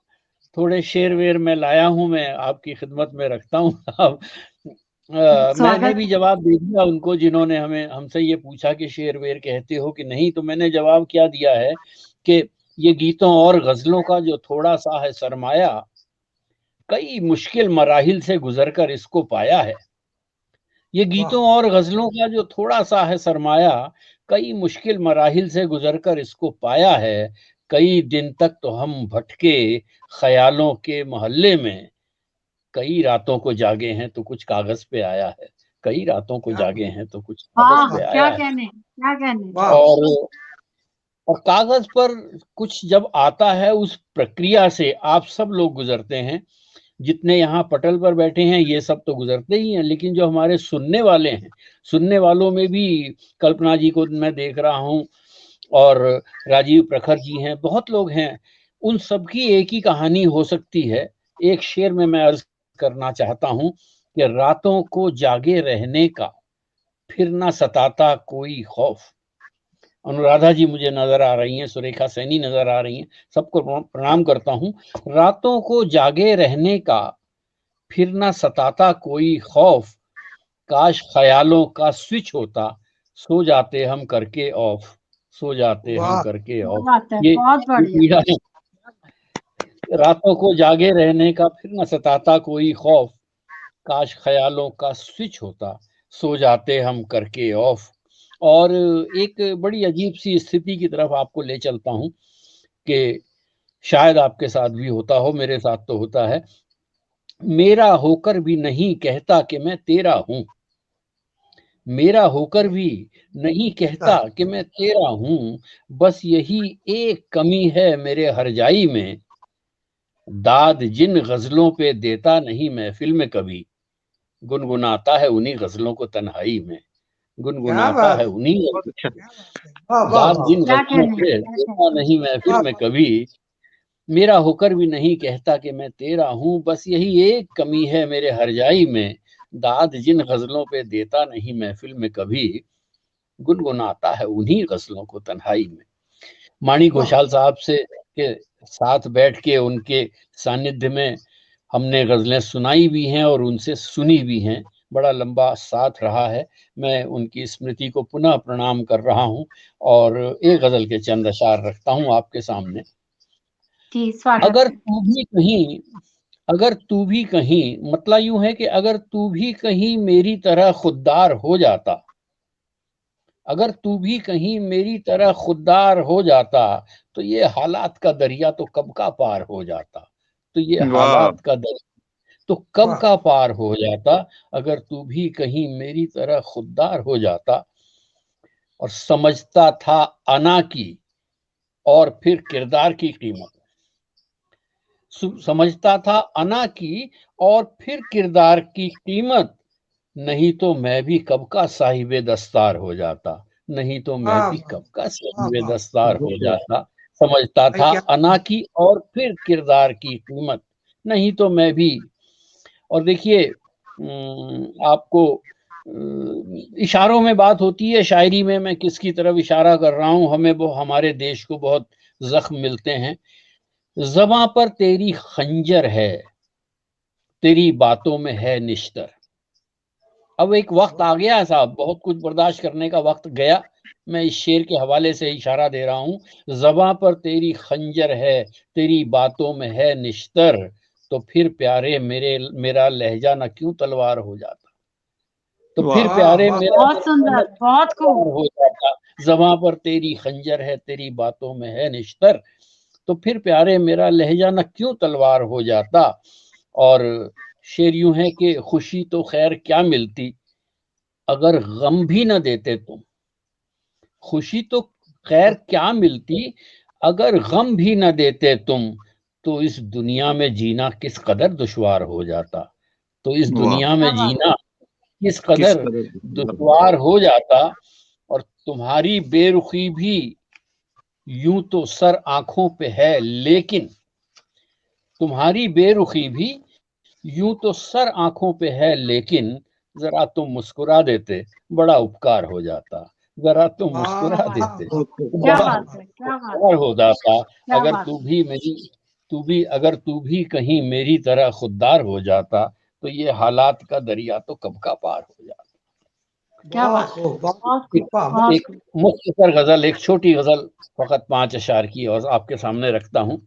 थोड़े शेर वेर मैं लाया हूं, मैं आपकी खिदमत में रखता हूँ साहब। मैंने स्वागत। भी जवाब दे दिया उनको जिन्होंने हमसे ये पूछा कि शेर वेर कहते हो कि नहीं। तो मैंने जवाब क्या दिया है कि ये गीतों और गजलों का जो थोड़ा सा है सरमाया, कई मुश्किल मराहिल से गुजरकर इसको पाया है। ये गीतों और गजलों का जो थोड़ा सा है सरमाया, कई मुश्किल मराहिल से गुजरकर इसको पाया है। कई दिन तक तो हम भटके ख्यालों के मोहल्ले में, कई रातों को जागे हैं तो कुछ कागज पे आया है। कई रातों को जागे हैं तो कुछ कागज वाह, पे क्या आया है। कहने, क्या कहने। और कागज पर कुछ जब आता है, उस प्रक्रिया से आप सब लोग गुजरते हैं। जितने यहाँ पटल पर बैठे हैं ये सब तो गुजरते ही हैं, लेकिन जो हमारे सुनने वाले हैं, सुनने वालों में भी कल्पना जी को मैं देख रहा हूँ और राजीव प्रखर जी हैं, बहुत लोग हैं। उन सबकी एक ही कहानी हो सकती है। एक शेर में मैं अर्ज करना चाहता हूँ कि रातों को जागे रहने का फिर ना सताता कोई खौफ। अनुराधा जी मुझे नजर आ रही हैं, सुरेखा सैनी नजर आ रही हैं, सबको प्रणाम करता हूँ। रातों को जागे रहने का फिर ना सताता कोई खौफ, काश ख्यालों का स्विच होता, सो जाते हम करके ऑफ, सो जाते हम करके क्या ऑफ। बात है, ये बहुत बढ़िया। पीड़ा है। रातों को जागे रहने का फिर न सताता कोई खौफ, काश ख्यालों का स्विच होता, सो जाते हम करके ऑफ। और एक बड़ी अजीब सी स्थिति की तरफ आपको ले चलता हूं कि शायद आपके साथ भी होता हो, मेरे साथ तो होता है। मेरा होकर भी नहीं कहता कि मैं तेरा हूं, मेरा होकर भी नहीं कहता कि मैं तेरा हूं, बस यही एक कमी है मेरे हरजाई में, दाद जिन गजलों पे देता नहीं महफिल में कभी, गुनगुनाता है उन्हीं गजलों को तन्हाई में, गुनगुनाता है उन्हीं दाद जिन क्या गजलों कहने, पे क्या देता कहने। नहीं महफिल में कभी, मेरा होकर भी नहीं कहता कि मैं तेरा हूं, बस यही एक कमी है मेरे हरजाई में, दाद जिन गजलों पे देता नहीं महफिल में कभी, गुनगुनाता है उन्हीं गजलों को तन्हाई में। माणी घोषाल साहब से के साथ बैठ के उनके सानिध्य में हमने गजलें सुनाई भी हैं और उनसे सुनी भी हैं। बड़ा लंबा साथ रहा है। मैं उनकी स्मृति को पुनः प्रणाम कर रहा हूं और एक गजल के चंद अशार रखता हूं आपके सामने। जी, स्वागत अगर है। तू भी कहीं, अगर तू भी कहीं, मतलब यूं है कि अगर तू भी कहीं मेरी तरह खुददार हो जाता, अगर तू भी कहीं मेरी तरह खुददार हो जाता, तो ये हालात का दरिया तो कब का पार हो जाता, तो ये वाह, हालात का दरिया तो कब का पार हो जाता, अगर तू भी कहीं मेरी तरह खुददार हो जाता। और समझता था अना की और फिर किरदार की कीमत, समझता था अना की और फिर किरदार की कीमत, नहीं तो मैं भी कब का साहिबे दस्तार हो जाता, नहीं तो मैं वाह भी वाह कब का वाह वाह, सेवेदस्तार हो जाता। समझता भाई था क्या अना की और फिर किरदार की कीमत, नहीं तो मैं भी। और देखिए आपको इशारों में बात होती है, शायरी में मैं किसकी तरफ इशारा कर रहा हूँ, हमें वो हमारे देश को बहुत जख्म मिलते हैं। ज़बां पर तेरी खंजर है, तेरी बातों में है निश्तर। अब एक वक्त आ गया साहब, बहुत कुछ बर्दाश्त करने का वक्त गया। मैं इस शेर के हवाले से इशारा दे रहा हूँ, ज़बां पर तेरी खंजर है, तेरी बातों में है निश्तर, तो फिर प्यारे मेरा लहजा न क्यों तलवार हो जाता। तो फिर वाह प्यारे वाह मेरा बहुत सुंदर, बहुत खूब। हो जाता। ज़बां पर तेरी खंजर है, तेरी बातों में है निश्तर, तो फिर प्यारे मेरा लहजा न क्यों तलवार हो जाता। और शेर यूं है कि खुशी तो खैर क्या मिलती अगर गम भी न देते तुम। खुशी तो खैर क्या मिलती अगर गम भी न देते तुम, तो इस दुनिया में जीना किस कदर दुश्वार हो जाता। तो इस वाह, दुनिया में क्या बात जीना किस किस कदर कदर दुश्वार हो जाता। और तुम्हारी बेरुखी भी यूं तो सर आंखों पे है, लेकिन तुम्हारी बेरुखी भी यूं तो सर आंखों पे है, लेकिन जरा तुम मुस्कुरा देते बड़ा उपकार हो जाता। जरा तुम वाह मुस्कुरा बात, देते वाह क्या बड़ा बात है, क्या बात उपकार है, हो जाता। क्या अगर बात तू है, भी मेरी अगर तू भी कहीं मेरी तरह खुददार हो जाता, तो ये हालात का दरिया तो कब का पार हो जाता। क्या बहुत बात है, खूब बहुत बहुत खूब, खूब, वाह वाह। बहुत एक खूब। मुख्तसर गजल, एक छोटी गजल, फकत 5 अशार की, और आपके सामने रखता हूँ।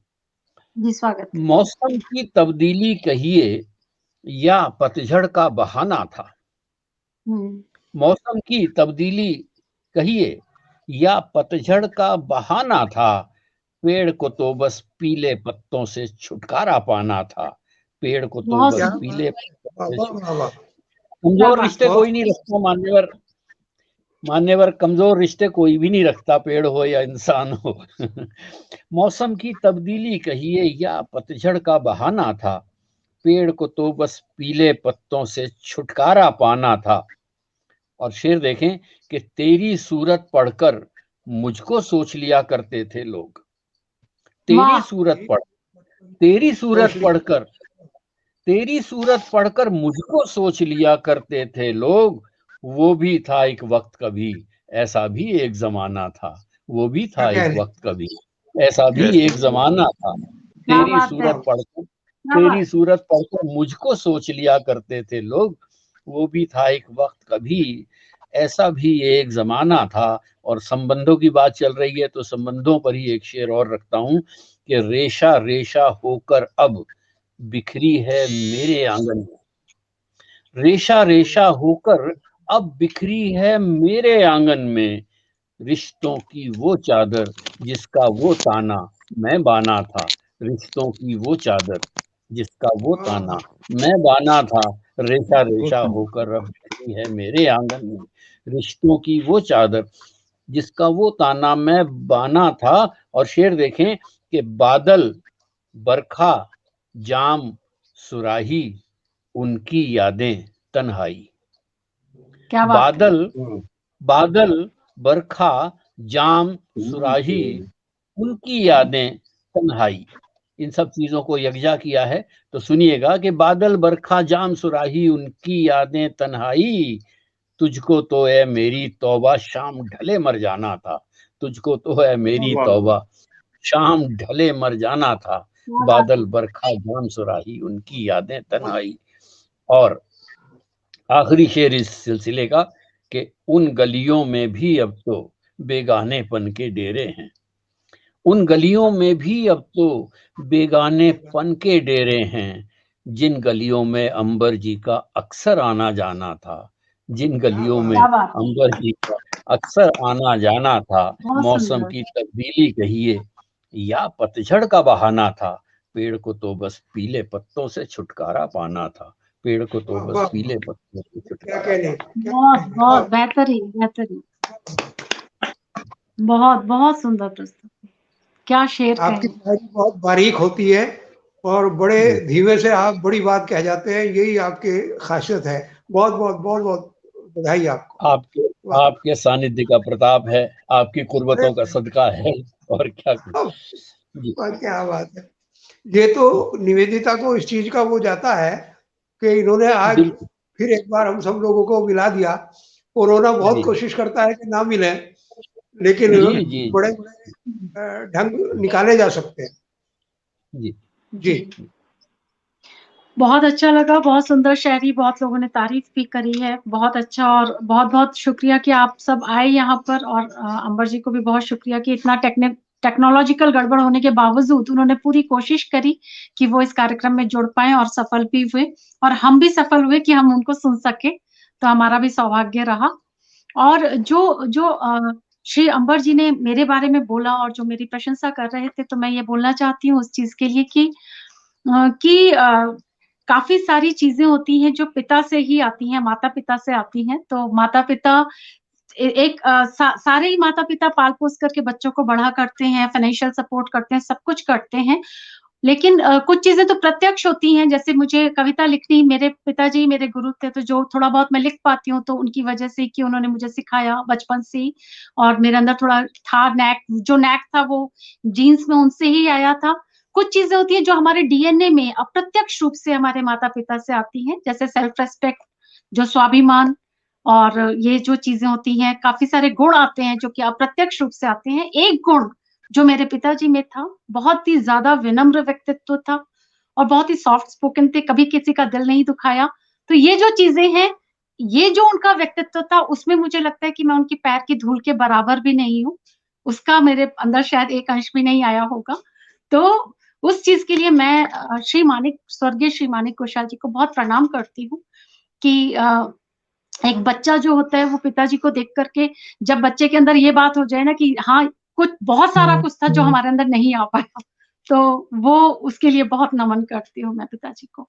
जी, स्वागत है। मौसम की तब्दीली कहिए या पतझड़ का बहाना था। हम्म, मौसम की तब्दीली कहिए या पतझड़ का बहाना था, पेड़ को तो बस पीले पत्तों से छुटकारा पाना था। पेड़ को तो बहुत बस क्या सुंदर, पीले वाह पत्तों से वाह वाह वाह, क्या कमजोर बात रिश्ते है। बहुत कोई नहीं रखता मान्यवर। कमजोर रिश्ते कोई भी नहीं रखता, पेड़ हो या इंसान हो। मौसम की तब्दीली कहिए या पतझड़ का बहाना था, पेड़ को तो बस पीले पत्तों से छुटकारा पाना था। और शेर देखें कि तेरी सूरत पढ़कर मुझको सोच लिया करते थे लोग। तेरी वाह, सूरत पढ़ तेरी सोच सूरत ली पढ़कर तेरी सूरत पढ़कर मुझको सोच लिया करते थे लोग। वो भी था एक वक्त कभी, ऐसा भी एक जमाना था। वो भी क्या था एक कहने, वक्त कभी, ऐसा भी ऐसे एक जमाना था। क्या तेरी बात है, सूरत पढ़कर क्या तेरी बात। सूरत पढ़कर मुझको सोच लिया करते थे लोग। वो भी था एक वक्त कभी, ऐसा भी एक जमाना था। और संबंधों की बात चल रही है तो संबंधों पर ही एक शेर और रखता हूं कि रेशा रेशा होकर अब बिखरी है मेरे आंगन में। रेशा रेशा होकर अब बिखरी है मेरे आंगन में। रिश्तों की वो चादर जिसका वो ताना मैं बाना था। रिश्तों की वो चादर जिसका वो वाह ताना मैं बाना था। रेशा बहुत रेशा सुंदर। होकर अब बिखरी है मेरे आंगन में। रिश्तों की वो चादर जिसका वो ताना मैं बाना था। और शेर देखें कि बादल, बरखा, जाम, सुराही, उनकी यादें तन्हाई। क्या बात है, बादल बादल, बरखा, जाम, सुराही, उनकी यादें तन्हाई। इन सब चीजों को यकजा किया है। तो सुनिएगा कि बादल, बरखा, जाम, सुराही, उनकी यादें तन्हाई। तुझको तो है मेरी तौबा शाम ढले मर जाना था। तुझको तो है मेरी वाह, तौबा शाम ढले मर जाना था। क्या बात बादल, है। बरखा, जाम, सुराही, उनकी यादें तन्हाई। और आखिरी शेर इस सिलसिले का कि उन गलियों में भी अब तो बेगानेपन के डेरे हैं। उन गलियों में भी अब तो बेगानेपन के डेरे हैं। जिन गलियों में अंबर जी का अक्सर आना जाना था। जिन क्या गलियों में क्या बात है, अंबर जी का अक्सर आना जाना था। बहुत मौसम सुंदर। की तब्दीली कहिए या पतझड़ का बहाना था। पेड़ को तो बस पीले पत्तों से छुटकारा पाना था। पेड़ को तो वाह बस वाह, पीले पत्तों से क्या छुटकारा कहने, पाना। क्या बहुत कहने, वाह बहुत बेहतरीन, बेहतरीन, बहुत बहुत सुंदर प्रस्तुति। क्या शेर आपकी कहें। शायरी बहुत बारीक होती है और बड़े धीमे से आप बड़ी बात कह जाते हैं, यही आपकी खासियत है। बहुत बहुत बहुत बहुत बधाई आपको। आपके आपके सानिध्य का प्रताप है, आपकी कुर्बतों का सदका है, और क्या जी। क्या बात है। ये तो निवेदिता को इस चीज का वो जाता है कि इन्होंने आज फिर एक बार हम सब लोगों को मिला दिया। कोरोना बहुत कोशिश करता है कि ना मिले, लेकिन बड़े बड़े ढंग निकाले जा सकते हैं। जी जी बहुत अच्छा लगा, बहुत सुंदर शायरी, बहुत लोगों ने तारीफ भी करी है, बहुत अच्छा। और बहुत बहुत शुक्रिया कि आप सब आए यहाँ पर, और अंबर जी को भी बहुत शुक्रिया कि इतना टेक्नोलॉजिकल गड़बड़ होने के बावजूद उन्होंने पूरी कोशिश करी कि वो इस कार्यक्रम में जुड़ पाए, और सफल भी हुए, और हम भी सफल हुए कि हम उनको सुन सके, तो हमारा भी सौभाग्य रहा। और जो श्री अंबर जी ने मेरे बारे में बोला और जो मेरी प्रशंसा कर रहे थे, तो मैं ये बोलना चाहती हूँ उस चीज के लिए कि काफी सारी चीजें होती हैं जो पिता से ही आती हैं, माता पिता से आती हैं। तो माता पिता सारे ही माता पिता पाल पोस करके बच्चों को बड़ा करते हैं, फाइनेंशियल सपोर्ट करते हैं, सब कुछ करते हैं, लेकिन कुछ चीजें तो प्रत्यक्ष होती हैं। जैसे मुझे कविता लिखनी, मेरे पिताजी मेरे गुरु थे, तो जो थोड़ा बहुत मैं लिख पाती हूँ तो उनकी वजह से, कि उन्होंने मुझे सिखाया बचपन से ही, और मेरे अंदर थोड़ा था नैक, जो नैक था वो जीन्स में उनसे ही आया था। कुछ चीजें होती है जो हमारे डीएनए में अप्रत्यक्ष रूप से हमारे माता पिता से आती हैं, जैसे सेल्फ रेस्पेक्ट, जो स्वाभिमान, और ये जो चीजें होती हैं, काफी सारे गुण आते हैं जो कि अप्रत्यक्ष रूप से आते हैं। एक गुण जो मेरे पिताजी में था, बहुत ही ज्यादा विनम्र व्यक्तित्व था, और बहुत ही सॉफ्ट स्पोकन थे, कभी किसी का दिल नहीं दुखाया। तो ये जो चीजें हैं, ये जो उनका व्यक्तित्व था, उसमें मुझे लगता है कि मैं उनकी पैर की धूल के बराबर भी नहीं हूँ, उसका मेरे अंदर शायद एक अंश भी नहीं आया होगा। तो उस चीज के लिए मैं श्री मानिक, स्वर्गीय श्री मानिक घोषाल जी को बहुत प्रणाम करती हूँ कि एक बच्चा जो होता है वो पिताजी को देख करके, जब बच्चे के अंदर ये बात हो जाए ना कि हाँ, कुछ बहुत सारा कुछ था जो हमारे अंदर नहीं आ पाया, तो वो उसके लिए बहुत नमन करती हूँ मैं पिताजी को।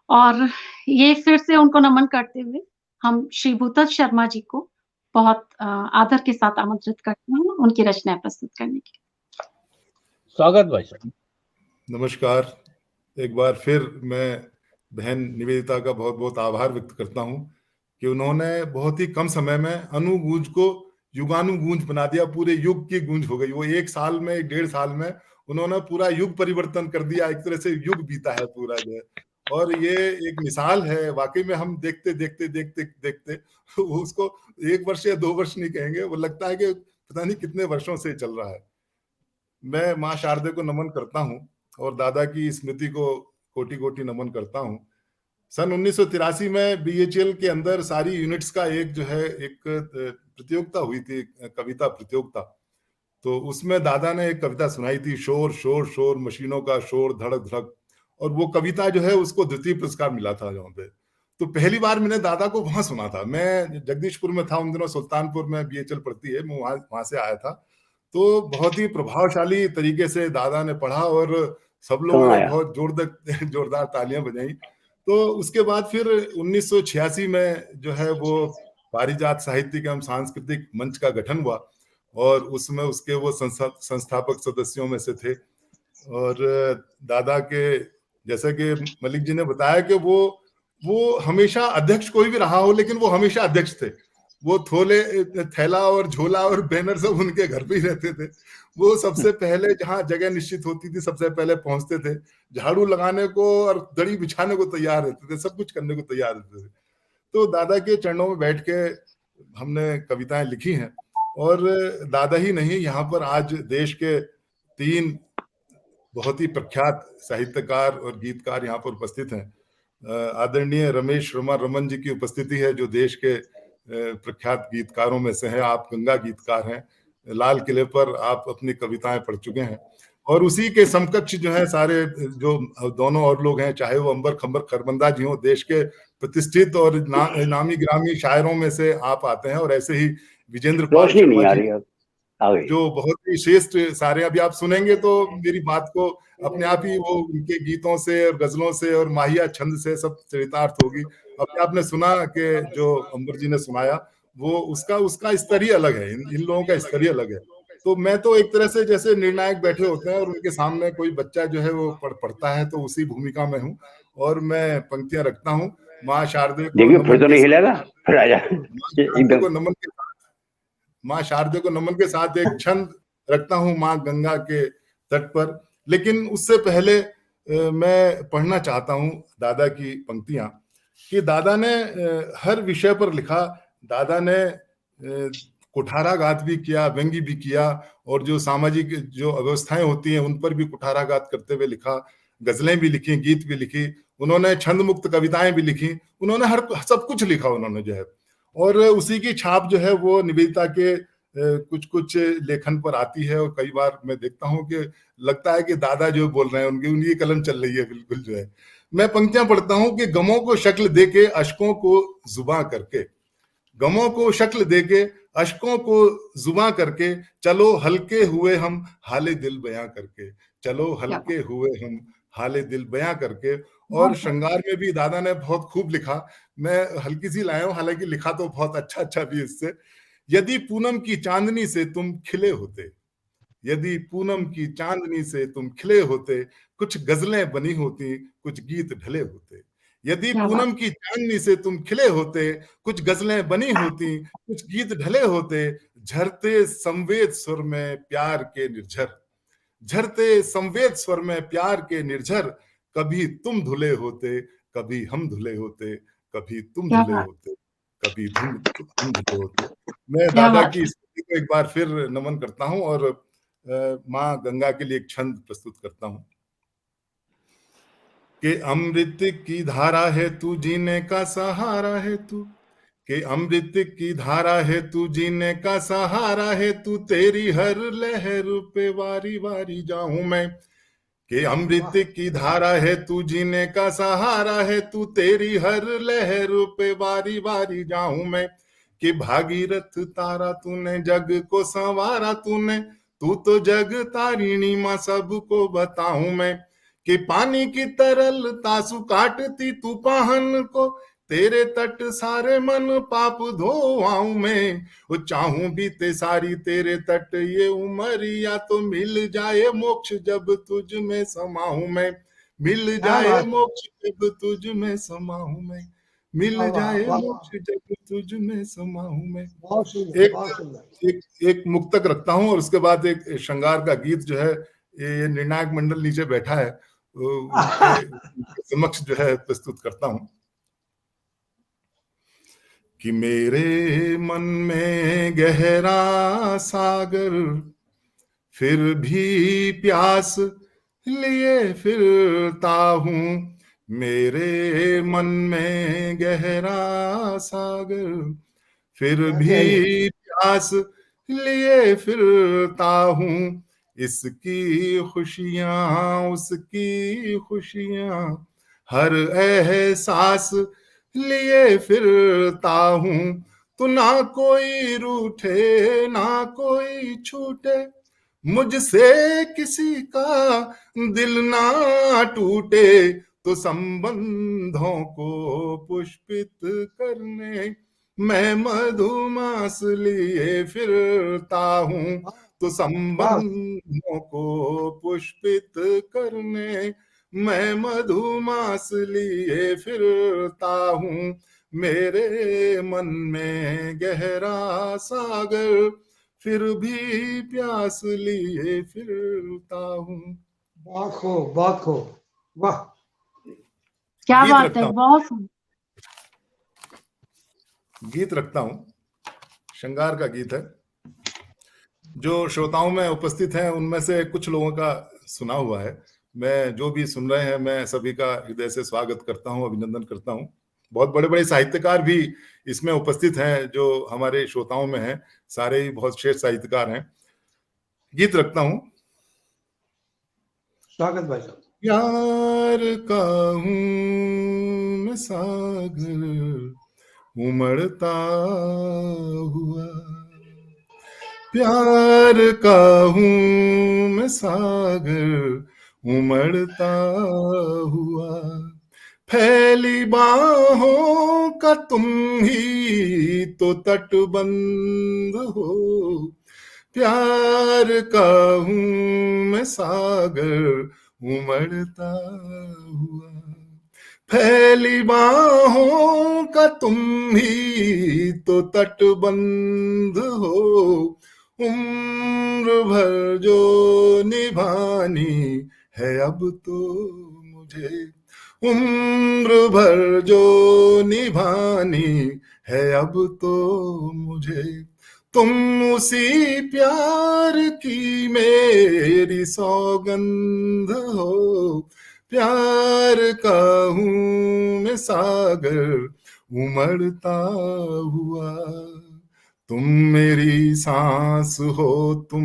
और ये फिर से उनको नमन करते हुए हम श्री भूतल शर्मा जी को बहुत आदर के साथ आमंत्रित करते हैं उनकी रचनाएं प्रस्तुत करने के लिए। स्वागत भाई साहब। नमस्कार। एक बार फिर मैं बहन निवेदिता का बहुत बहुत आभार व्यक्त करता हूँ कि उन्होंने बहुत ही कम समय में अनुगूंज को युगानुगूंज बना दिया, पूरे युग की गूंज हो गई। वो 1 साल में, 1.5 साल में उन्होंने पूरा युग परिवर्तन कर दिया, एक तरह से युग बीता है पूरा जो है। और ये एक मिसाल है, वाकई में हम देखते देखते देखते देखते उसको 1 वर्ष या 2 वर्ष नहीं कहेंगे, वो लगता है कि पता नहीं कितने वर्षों से चल रहा है। मैं माँ शारदे को नमन करता हूँ और दादा की स्मृति को कोटि कोटि नमन करता हूँ। सन 1983 में बीएचएल के अंदर सारी यूनिट्स का एक जो है एक प्रतियोगिता हुई थी, कविता प्रतियोगिता। तो उसमें दादा ने एक कविता सुनाई थी, शोर शोर शोर मशीनों का शोर धड़क धड़क, और वो कविता जो है उसको द्वितीय पुरस्कार मिला था जहाँ पे। तो पहली बार मैंने दादा को वहां सुना था। मैं जगदीशपुर में था उन दिनों, सुल्तानपुर में बीएचएल पढ़ती है, मैं वहां से आया था। तो बहुत ही प्रभावशाली तरीके से दादा ने पढ़ा और सब लोगों ने बहुत जोरदार तालियां बजाई। तो उसके बाद फिर 1986 में जो है वो पारिजात साहित्यिक एवं सांस्कृतिक मंच का गठन हुआ, और उसमें उसके वो संस्थापक सदस्यों में से थे। और दादा के, जैसा कि मलिक जी ने बताया कि वो हमेशा अध्यक्ष कोई भी रहा हो, लेकिन वो हमेशा अध्यक्ष थे। वो थैला और झोला और बैनर सब उनके घर पे ही रहते थे। वो सबसे पहले जहां जगह निश्चित होती थी सबसे पहले पहुंचते थे, झाड़ू लगाने को और दड़ी बिछाने को तैयार रहते थे, सब कुछ करने को तैयार रहते थे। तो दादा के चरणों में बैठ के हमने कविताएं लिखी हैं। और दादा ही नहीं, यहाँ पर आज देश के 3 बहुत ही प्रख्यात साहित्यकार और गीतकार यहाँ पर उपस्थित हैं। आदरणीय रमेश रमन जी की उपस्थिति है, जो देश के प्रख्यात गीतकारों में से हैं। आप गंगा गीतकार हैं, लाल किले पर आप अपनी कविताएं पढ़ चुके हैं। और उसी के समकक्ष जो है सारे जो दोनों और लोग हैं, चाहे वो अंबर खंबर खरबंदा जी हो, देश के प्रतिष्ठित और नामी ग्रामी शायरों में से आप आते हैं। और ऐसे ही विजेंद्र पाल शर्मा जी, जो बहुत ही श्रेष्ठ सारे, अभी आप सुनेंगे तो मेरी बात को अपने आप ही वो उनके गीतों से और गजलों से और माहिया छंद से सब चरितार्थ होगी। अभी आपने सुना कि जो अंबर जी ने सुनाया, वो उसका स्तर ही अलग है, इन लोगों का स्तर ही अलग है। तो मैं तो एक तरह से जैसे निर्णायक बैठे होते हैं और उनके सामने कोई बच्चा जो है वो पढ़ता है, तो उसी भूमिका में हूँ और मैं पंक्तियां रखता हूँ। माँ शारदे को देखिए फिर नमन तो के नहीं साथ, हिलेगा, फिर आ जा माँ शारदे एकदम। को नमन के साथ, माँ शारदे को नमन के साथ एक छंद रखता हूँ माँ गंगा के तट पर। लेकिन उससे पहले मैं पढ़ना चाहता हूँ दादा की पंक्तियां, कि दादा ने हर विषय पर लिखा। दादा ने कुठाराघात भी किया, व्यंग्य भी किया, और जो सामाजिक जो अव्यवस्थाएं होती हैं उन पर भी कुठाराघात करते हुए लिखा। गजलें भी लिखी, गीत भी लिखी, उन्होंने छंद मुक्त कविताएं भी लिखी, उन्होंने हर सब कुछ लिखा उन्होंने जो है। और उसी की छाप जो है वो निवेदिता के कुछ कुछ लेखन पर आती है। और कई बार मैं देखता हूँ कि लगता है कि दादा जो बोल रहे हैं उनकी उनकी कलम चल रही है बिल्कुल जो है। मैं पंक्तियां पढ़ता हूँ कि गमों को शक्ल देके अशकों को जुबां करके, गमों को शक्ल देके अशकों को जुबां करके, चलो हल्के हुए हम हाले दिल बयां करके, चलो हल्के हुए हम हाले दिल बयां करके। और श्रृंगार में भी दादा ने बहुत खूब लिखा। मैं हल्की सी लाया हूं, हालांकि लिखा तो बहुत अच्छा अच्छा भी इससे। यदि पूनम की चांदनी से तुम खिले होते, यदि पूनम की चांदनी से तुम खिले होते, कुछ गजलें बनी होती, कुछ गीत ढले होते। यदि पूनम की चांदनी से तुम खिले होते, कुछ गजलें बनी होती, कुछ गीत ढले होते। झरते संवेद सुर में प्यार के निर्झर, झरते संवेद स्वर में प्यार के निर्झर, कभी तुम धुले होते, कभी हम धुले होते, कभी तुम धुले होते, कभी हम धुले होते। मैं दादा की स्मृति को एक बार फिर नमन करता हूं और माँ गंगा के लिए एक छंद प्रस्तुत करता हूं कि अमृत की धारा है तू, जीने का सहारा है तू, कि अमृत की धारा है तू, जीने का सहारा है तू, तेरी हर लहर पे वारी वारी जाऊं मैं। कि अमृत की धारा है तू, जीने का सहारा है तू, तेरी हर लहर पे वारी वारी जाऊं मैं। कि भागीरथ तारा तूने जग को संवारा तूने, तू तो जग तारिणी माँ सबको बताऊं मैं। कि पानी की तरलता सुकाटती तू पाहन को, तेरे तट सारे मन पाप धोआऊं मैं। वो चाहूं भी ते सारी तेरे तट ये उमरिया, तो मिल जाए मोक्ष जब तुझ में समाऊं मैं। मिल जाए मोक्ष जब तुझ में समाऊं मैं, मिल जाए मोक्ष जब तुझ में समाऊं मैं। एक मुक्तक रखता हूं और उसके बाद एक श्रृंगार का गीत जो है, ये निर्णायक मंडल नीचे बैठा है, उनके समक्ष जो है प्रस्तुत करता हूं। कि मेरे मन में गहरा सागर, फिर भी प्यास लिए फिरता हूं। मेरे मन में गहरा सागर, फिर भी प्यास लिए फिरता हूं। इसकी खुशियां उसकी खुशियां, हर एहसास लिए फिरता हूं। तो ना कोई रूठे ना कोई छूटे, मुझसे किसी का दिल ना टूटे। तो संबंधों को पुष्पित करने मैं मधुमास लिए फिरता हूं। तो संबंधों को पुष्पित करने मैं मधुमास लिए फिरता हूं। मेरे मन में गहरा सागर, फिर भी प्यास लिए फिरता हूं। बहुत खूब, बहुत खूब, वाह क्या बात है, बहुत गीत रखता हूं, श्रृंगार का गीत है। जो श्रोताओं में उपस्थित हैं उनमें से कुछ लोगों का सुना हुआ है। मैं जो भी सुन रहे हैं मैं सभी का हृदय से स्वागत करता हूं, अभिनंदन करता हूं। बहुत बड़े बड़े साहित्यकार भी इसमें उपस्थित हैं जो हमारे श्रोताओं में हैं, सारे ही बहुत श्रेष्ठ साहित्यकार हैं। गीत रखता हूं। स्वागत भाई साहब। यार का हूं मैं सागर उमड़ता हुआ, प्यार का हूं मैं सागर उमड़ता हुआ। फैली बाहों का तुम ही तो तटबंध हो, प्यार का हूं मैं सागर उमड़ता हुआ। फैली बाहों का तुम ही तो तटबंध हो, उम्र भर जो निभानी है अब तो मुझे, उम्र भर जो निभानी है अब तो मुझे। तुम उसी प्यार की मेरी सौगंध हो, प्यार का हूं मैं सागर उमड़ता हुआ। तुम मेरी सांस हो, तुम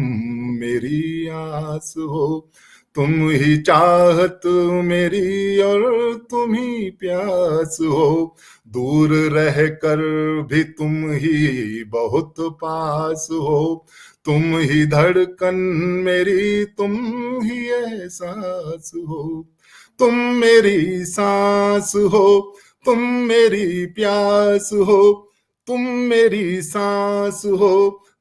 मेरी आस हो, तुम ही चाहत मेरी और तुम ही प्यास हो। दूर रह कर भी तुम ही बहुत पास हो, तुम ही धड़कन मेरी, तुम ही एहसास हो। तुम मेरी सांस हो, तुम मेरी प्यास हो, तुम मेरी सांस हो,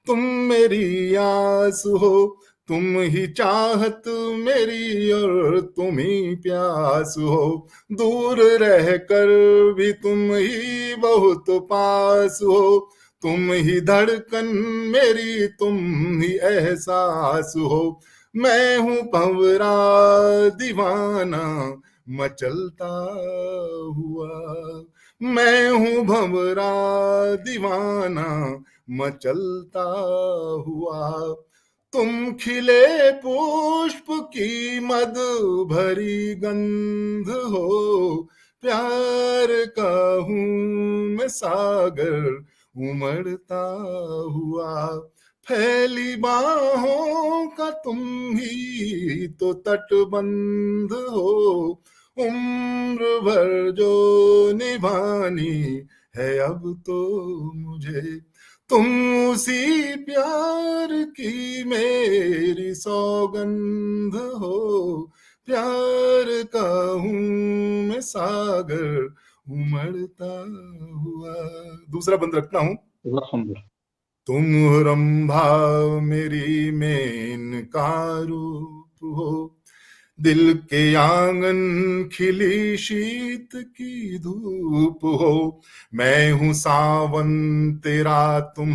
तुम मेरी आस हो, तुम ही चाहत मेरी और तुम ही प्यास हो। दूर रह कर भी तुम ही बहुत पास हो, तुम ही धड़कन मेरी, तुम ही एहसास हो। मैं हूँ भंवरा दीवाना मचलता हुआ, मैं हूँ भंवरा दीवाना मचलता हुआ। तुम खिले पुष्प की मद भरी गंध हो, प्यार का हूं मैं सागर उमड़ता हुआ। फैली बाहों का तुम ही तो तटबंध हो, उम्र भर जो निभानी है अब तो मुझे। तुम उसी प्यार की मेरी सौगंध हो, प्यार का हूं मैं सागर उमड़ता हुआ। दूसरा बंद रखता हूं। बहुत सुंदर। तुम रंभा मेरी मेनका रूप हो, दिल के आंगन खिली शीत की धूप हो। मैं हूँ सावन तेरा तुम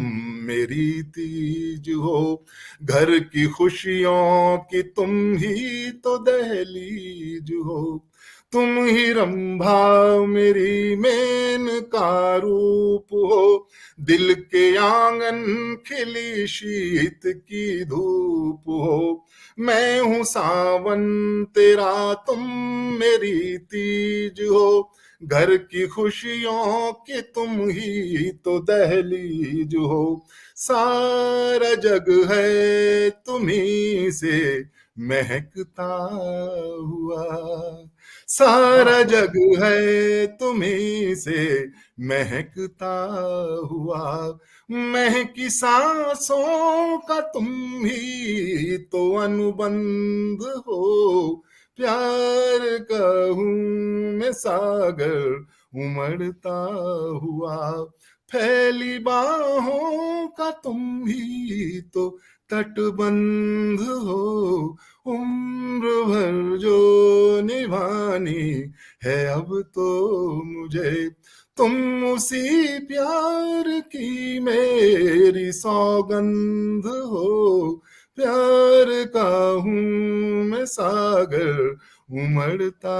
मेरी तीज हो, घर की खुशियों की तुम ही तो दहलीज हो। तुम ही रंभा मेरी मेनका रूप हो, दिल के आंगन खिली शीत की धूप हो। मैं हूँ सावन तेरा तुम मेरी तीज हो, घर की खुशियों की तुम ही तो दहलीज हो। सारा जग है तुम्ही से महकता हुआ, सारा जग है तुम्ही से महकता हुआ। महकी सांसों का तुम ही तो अनुबंध हो, प्यार का हूं मैं सागर उमड़ता हुआ। फैली बाहों का तुम ही तो तटबंध हो, उम्र भर जो निभानी है अब तो मुझे। तुम उसी प्यार की मेरी सौगंध हो, प्यार का हूं मैं सागर उमड़ता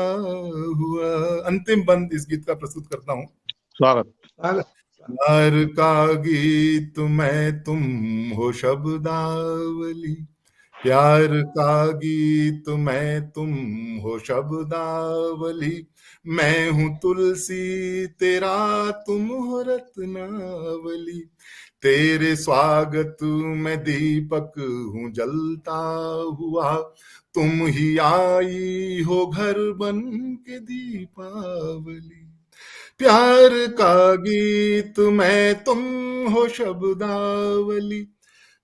हुआ। अंतिम बंद इस गीत का प्रस्तुत करता हूं। स्वागत। प्यार का गीत मैं तुम हो शब्दावली, प्यार का गीत मैं तुम हो शब्दावली। मैं हूँ तुलसी तेरा तुम हो रत्नावली, तेरे स्वागत में दीपक हूँ जलता हुआ। तुम ही आई हो घर बन के दीपावली, प्यार का गीत मैं तुम हो शब्दावली।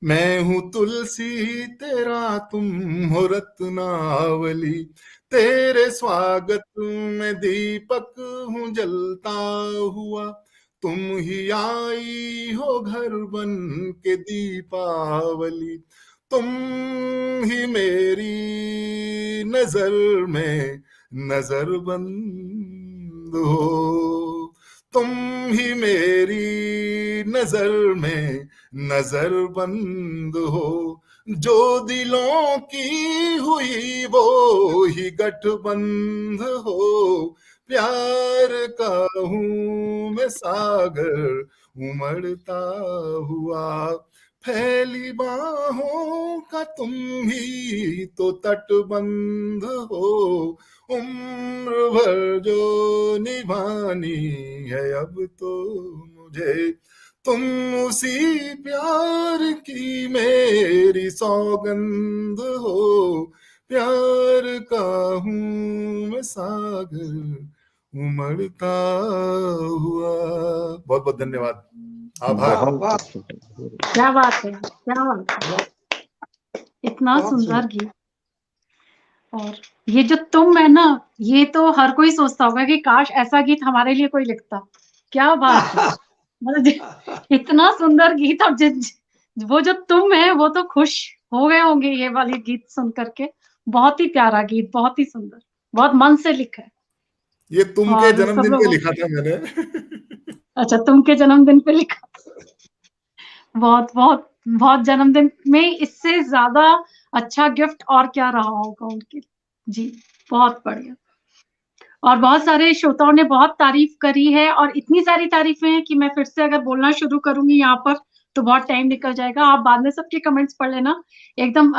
मैं हूँ तुलसी तेरा तुम हो रत्नावली, तेरे स्वागत में दीपक हूँ जलता हुआ। तुम ही आई हो घर बन के दीपावली, तुम ही मेरी नजर में नजर बन बंद हो, तुम ही मेरी नजर में नजर बंद हो, जो दिलों की हुई वो ही गठबंध हो, प्यार का हूं मैं सागर उमड़ता हुआ, फैली बाहों का तुम ही तो तटबंध हो, उम्र भर जो निभानी है अब तो मुझे, तुम उसी प्यार की मेरी सौगंध हो, प्यार का हूं मैं सागर उमड़ता हुआ। बहुत बहुत धन्यवाद, आभार। वाह वाह, क्या बात है, क्या बात है, इतना बहुत सुंदर गीत। और ये जो तुम है ना, ये तो हर कोई सोचता होगा कि काश ऐसा गीत हमारे लिए कोई लिखता। क्या बात है, मतलब इतना सुंदर गीत। और वो जो तुम है वो तो खुश हो गए होंगे ये वाली गीत सुन करके। बहुत ही प्यारा गीत, बहुत ही सुंदर, बहुत मन से लिखा है। ये तुम के और सब जन्मदिन पे लोग, लिखा था मैंने। अच्छा तुम के जन्मदिन पे लिखा। बहुत बहुत बहुत, जन्मदिन में इससे ज्यादा अच्छा गिफ्ट और क्या रहा होगा उनके। जी बहुत बढ़िया। और बहुत सारे श्रोताओं ने बहुत तारीफ करी है, और इतनी सारी तारीफें हैं कि मैं फिर से अगर बोलना शुरू करूंगी यहाँ पर तो बहुत टाइम निकल जाएगा। आप बाद में सबके कमेंट्स पढ़ लेना, एकदम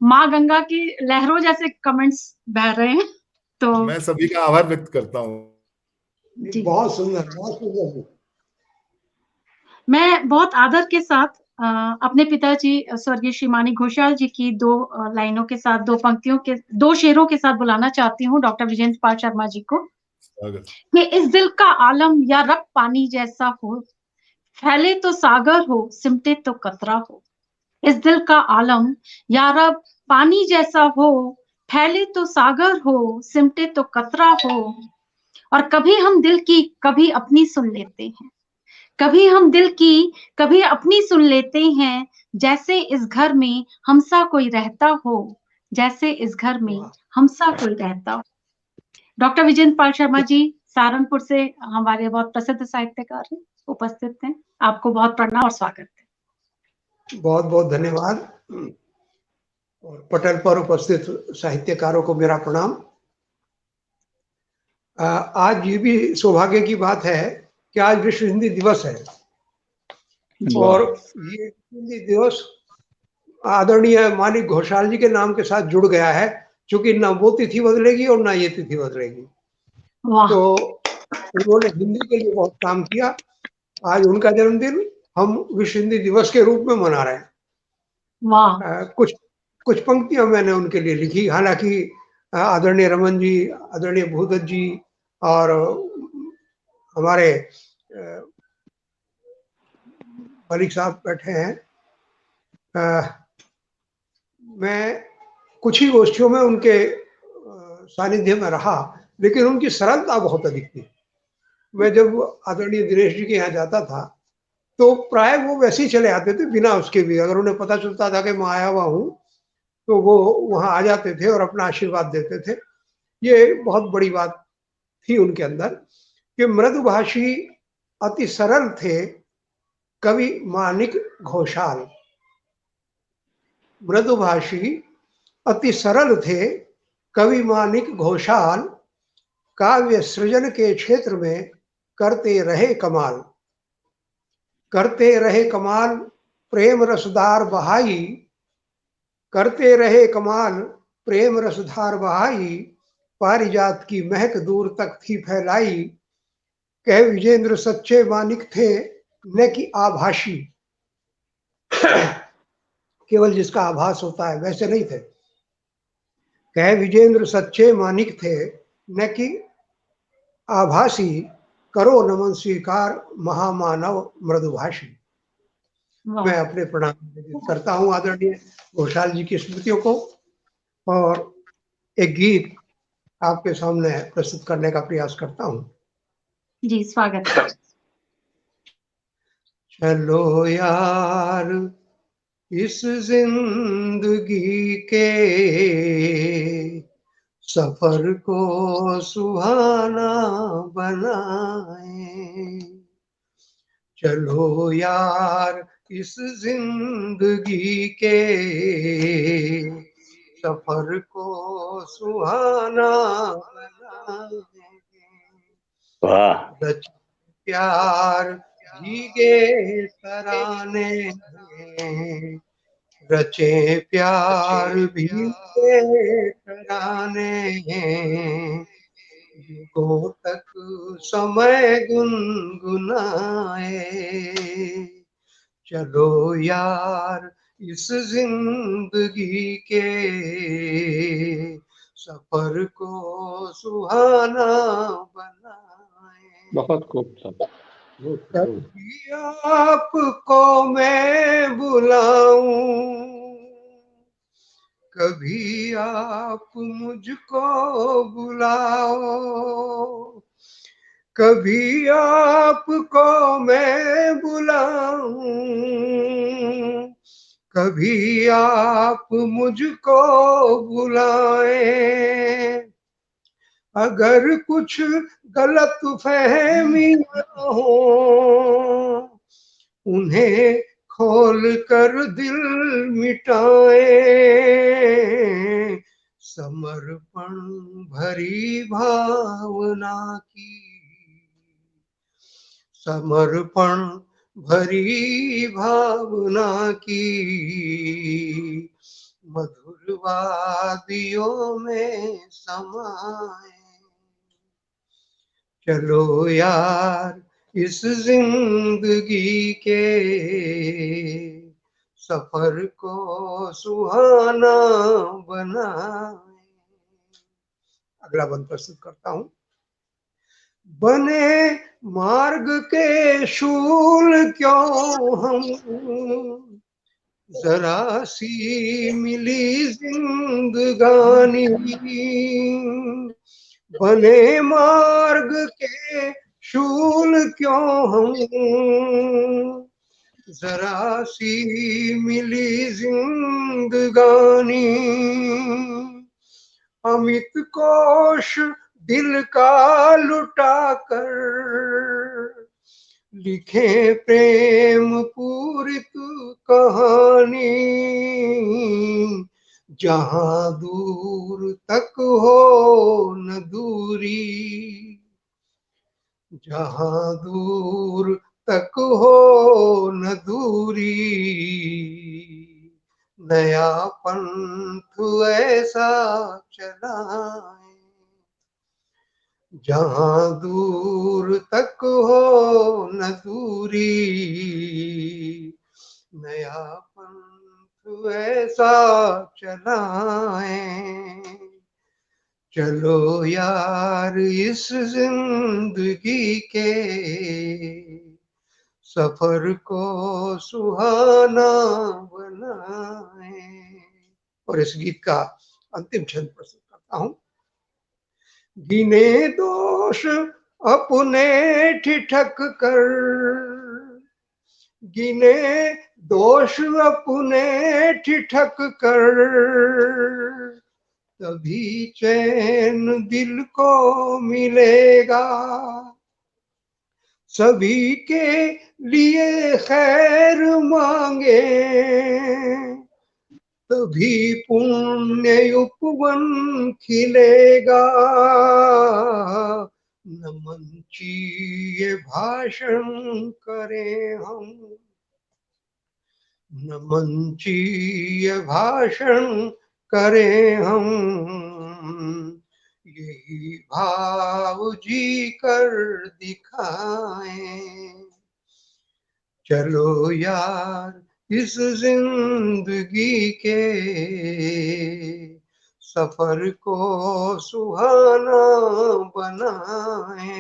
माँ गंगा की लहरों जैसे कमेंट्स बह रहे हैं। तो मैं सभी का आभार व्यक्त करता हूँ। जी बहुत सुंदर, बहुत सुंदर। मैं बहुत आदर के साथ अपने पिताजी स्वर्गीय श्री माणिक घोषाल जी की दो लाइनों के साथ, दो पंक्तियों के, दो शेरों के साथ बुलाना चाहती हूँ डॉक्टर विजेंद्र पाल शर्मा जी को। स्वागत। कि इस दिल का आलम या रब पानी जैसा हो, फैले तो सागर हो, सिमटे तो कतरा हो। इस दिल का आलम या रब पानी जैसा हो, फैले तो सागर हो, सिमटे तो कतरा हो। और कभी हम दिल की कभी अपनी सुन लेते हैं, कभी हम दिल की कभी अपनी सुन लेते हैं, जैसे इस घर में हमसा कोई रहता हो, जैसे इस घर में हमसा कोई रहता हो। डॉक्टर विजेंद्र पाल शर्मा जी सहारनपुर से हमारे बहुत प्रसिद्ध साहित्यकार हैं, उपस्थित हैं। आपको बहुत प्रणाम और स्वागत है। बहुत बहुत धन्यवाद। और पटल पर उपस्थित साहित्यकारों को मेरा प्रणाम। आज ये भी सौभाग्य की बात है कि आज विश्व हिंदी दिवस है, और ये हिंदी दिवस आदरणीय माणिक घोषाल जी के नाम के साथ जुड़ गया है, क्योंकि ना वो तिथि बदलेगी और ना ये तिथि बदलेगी। तो उन्होंने हिंदी के लिए बहुत काम किया। आज उनका जन्मदिन हम विश्व हिंदी दिवस के रूप में मना रहे हैं। वाह। कुछ पंक्तियां मैंने उनके लिए लिखी। हालांकि आदरणीय रमन जी, आदरणीय भूदत्त जी और हमारे मलिक साहब बैठे हैं। मैं कुछ ही गोष्ठियों में उनके सानिध्य में रहा, लेकिन उनकी सरलता बहुत अधिक थी। मैं जब आदरणीय दिनेश जी के यहाँ जाता था तो प्राय वो वैसे ही चले आते थे, बिना उसके भी। अगर उन्हें पता चलता था कि मैं आया हुआ हूँ तो वो वहां आ जाते थे और अपना आशीर्वाद देते थे। ये बहुत बड़ी बात थी उनके अंदर कि मृदुभाषी अति सरल थे कवि माणिक घोषाल। मृदुभाषी अति सरल थे कवि माणिक घोषाल, काव्य सृजन के क्षेत्र में करते रहे कमाल। करते रहे कमाल प्रेम रसधार बहाई, करते रहे कमाल प्रेम रसधार बहाई, पारिजात की महक दूर तक थी फैलाई। कह विजेंद्र सच्चे माणिक थे न कि आभासी। केवल जिसका आभास होता है वैसे नहीं थे। कह विजेंद्र सच्चे माणिक थे न कि आभासी, करो नमन स्वीकार महामानव मृदुभाषी। मैं अपने प्रणाम करता हूँ आदरणीय घोषाल जी की स्मृतियों को, और एक गीत आपके सामने प्रस्तुत करने का प्रयास करता हूँ। जी स्वागत है। चलो यार इस जिंदगी के सफर को सुहाना बनाए। चलो यार इस जिंदगी के सफर को सुहाना बनाए। वाह, प्यार भीगे तराने हैं, रचे प्यार भीगे तराने हैं, युगों तक समय गुनगुनाए। चलो यार इस जिंदगी के सफर को सुहाना बनाए। बहुत खूब सब। कभी आपको मैं बुलाऊं, कभी आप मुझको बुलाओ, कभी आपको मैं बुलाऊं, कभी आप मुझको बुलाएं। अगर कुछ गलत फहमियां हो उन्हें खोल कर दिल मिटाए। समर्पण भरी भावना की, समर्पण भरी भावना की मधुर वादियों में समाए। चलो यार इस जिंदगी के सफर को सुहाना बनाए। अगला बंद प्रस्तुत करता हूं। बने मार्ग के शूल क्यों हम, जरा सी मिली जिंदगानी। बने मार्ग के शूल क्यों हम, जरा सी मिली जिंदगानी। अमित कोश दिल का लुटा कर लिखे प्रेम पूरित कहानी। जहां दूर तक हो न दूरी, जहां दूर तक हो न दूरी, नया पंथ ऐसा चलाए। जहां दूर तक हो न दूरी, नया पंथ ऐसा चलाए। चलो यार इस जिंदगी के सफर को सुहाना बनाए। और इस गीत का अंतिम छंद प्रस्तुत करता हूं। गिने दोष अपने ठिठक कर, गिने दोष अपने ठिठक कर, तभी चैन दिल को मिलेगा। सभी के लिए खैर मांगे, तभी पुण्य उपवन खिलेगा। न मंचीय भाषण करें हम, न मंचीय भाषण करें हम, यही भाव जी कर दिखाएं। चलो यार इस जिंदगी के सफर को सुहाना बनाए।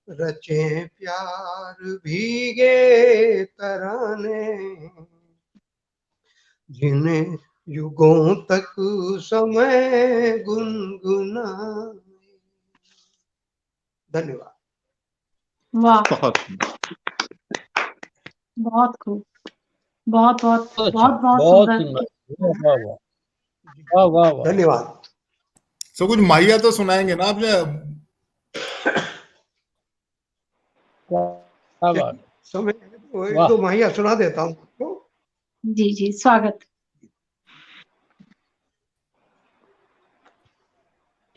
रचे प्यार भीगे तराने, जिन्हें युगों तक समय गुनगुनाए। धन्यवाद। वाह, बहुत बहुत खूब, बहुत बहुत बहुत अच्छा, बहुत बहुत बहुत सुंदर। सुंदर। वाह वाह वाह वाह वाह वाह। धन्यवाद। तो कुछ माहिया तो सुनाएंगे ना आपने? क्या बात है। समय तो एक वाह। दो माहिया सुना देता हूँ आपको। जी जी, स्वागत।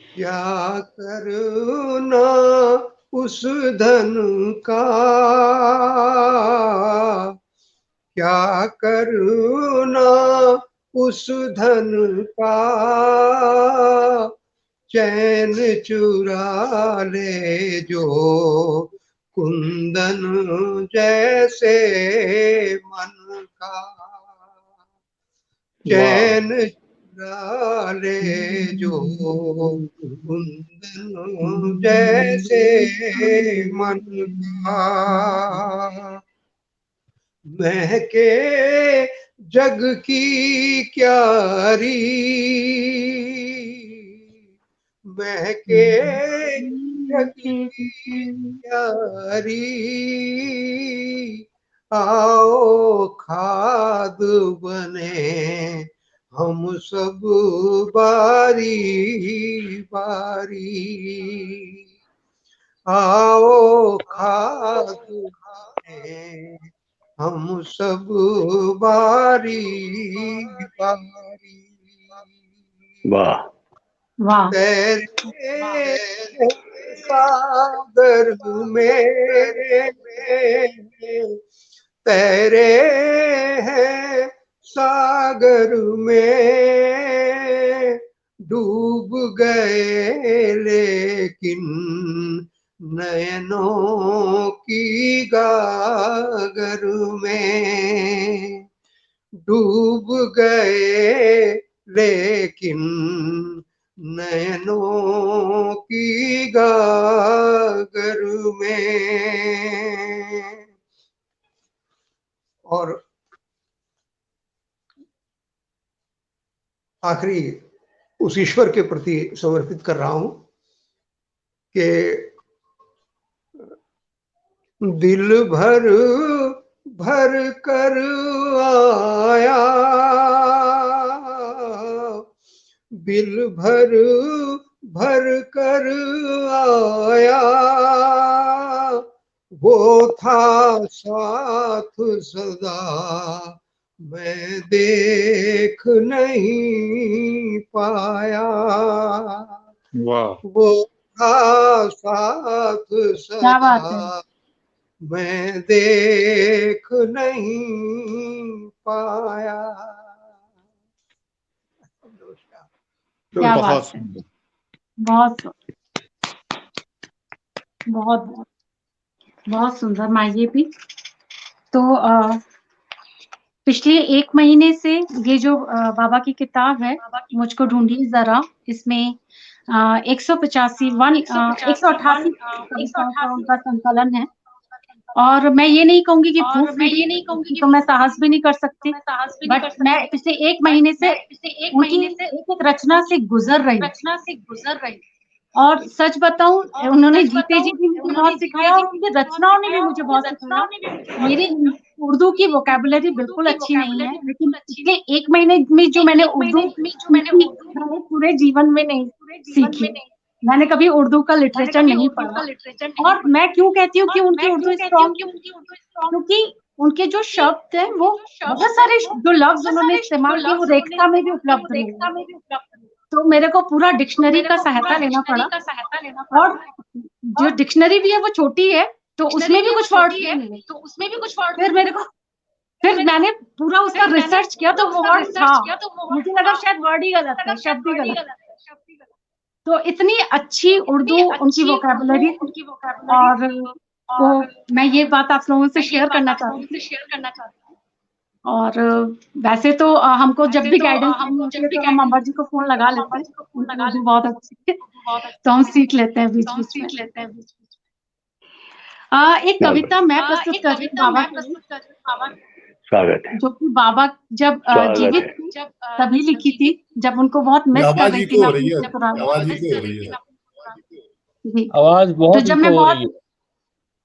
क्या करुणा उस धन का, क्या करुणा उस धन का, चैन चुरा ले जो कुंदन जैसे मन का, चैन चुरा ले जो कुंदन जैसे मन का, महके जग की क्यारी, महके जग की क्यारी, आओ खाद बने हम सब बारी बारी, आओ खाद बने हम सब बारी बारी। वाह वाह। तेरे सागर में तेरे हैं सागर में, डूब गए लेकिन नयनों की गागर में, डूब गए लेकिन नयनों की गागर में। और आखिरी उस ईश्वर के प्रति समर्पित कर रहा हूं कि दिल भर भर कर आया, दिल भर भर कर आया, वो था साथ सदा मैं देख नहीं पाया, वाह वो था साथ क्या बात है। सदा मैं देख नहीं पाया। क्या बहुत बात है। सुंदर। बहुत बहुत बहुत सुंदर माहिए भी। तो पिछले 1 महीने से ये जो बाबा की किताब है मुझको ढूंढिए जरा, इसमें 188 कविताओं का उनका संकलन है। और मैं ये नहीं कहूंगी कि प्रूफ रीडिंग तो मैं साहस भी नहीं कर सकती, बट मैं पिछले 1 महीने से उनकी एक एक रचना से गुजर रही। और सच बताऊं, उन्होंने जीते जी भी मुझे बहुत सिखाया और उनकी रचनाओं ने भी मुझे बहुत सिखाया। मेरी उर्दू की वोकैबुलरी बिल्कुल अच्छी नहीं है, लेकिन पिछले 1 महीने में जो मैंने उर्दू सीखी, मैंने पूरे जीवन में नहीं सीखी। मैंने कभी उर्दू का लिटरेचर नहीं पढ़ा। और मैं क्यों कहती हूँ कि उनकी उर्दू स्ट्रॉन्ग, क्योंकि उनके जो शब्द हैं वो बहुत सारे जो लफ्ज उन्होंने इस्तेमाल किए वो रेखता में भी उपलब्ध नहीं है। तो मेरे को पूरा डिक्शनरी का सहायता लेना पड़ा, और जो डिक्शनरी भी है वो छोटी है, तो उसमें भी कुछ वर्ड्स नहीं मिले। फिर मैंने पूरा उसका रिसर्च किया तो वो वर्ड था, मुझे लगा शायद वर्ड ही गलत है, शब्द ही गलत है। तो इतनी अच्छी उर्दू उनकी वोकैबुलरी, और तो मैं ये बात आप लोगों से शेयर करना चाहती हूँ। और वैसे तो हमको जब भी गाइडेंस नहीं होती है तो हम अम्बा जी को फोन लगा लेते हैं, उनकी उर्दू बहुत अच्छी है तो हम सीख लेते हैं बीच-बीच में। एक कविता मैं प्रस्तुत कर रही हूँ बाबा के लिए, स्वागत है। जो कि बाबा जब स्वागत जीवित है। थे तभी लिखी थी, जब उनको बहुत मिस कर आवाज रही ही थी को मैं हो रही अपने है, पुराने। आवाज ही को हो रही है। जी, आवाज तो बहुत जब इको मैं हो रही बहुत है,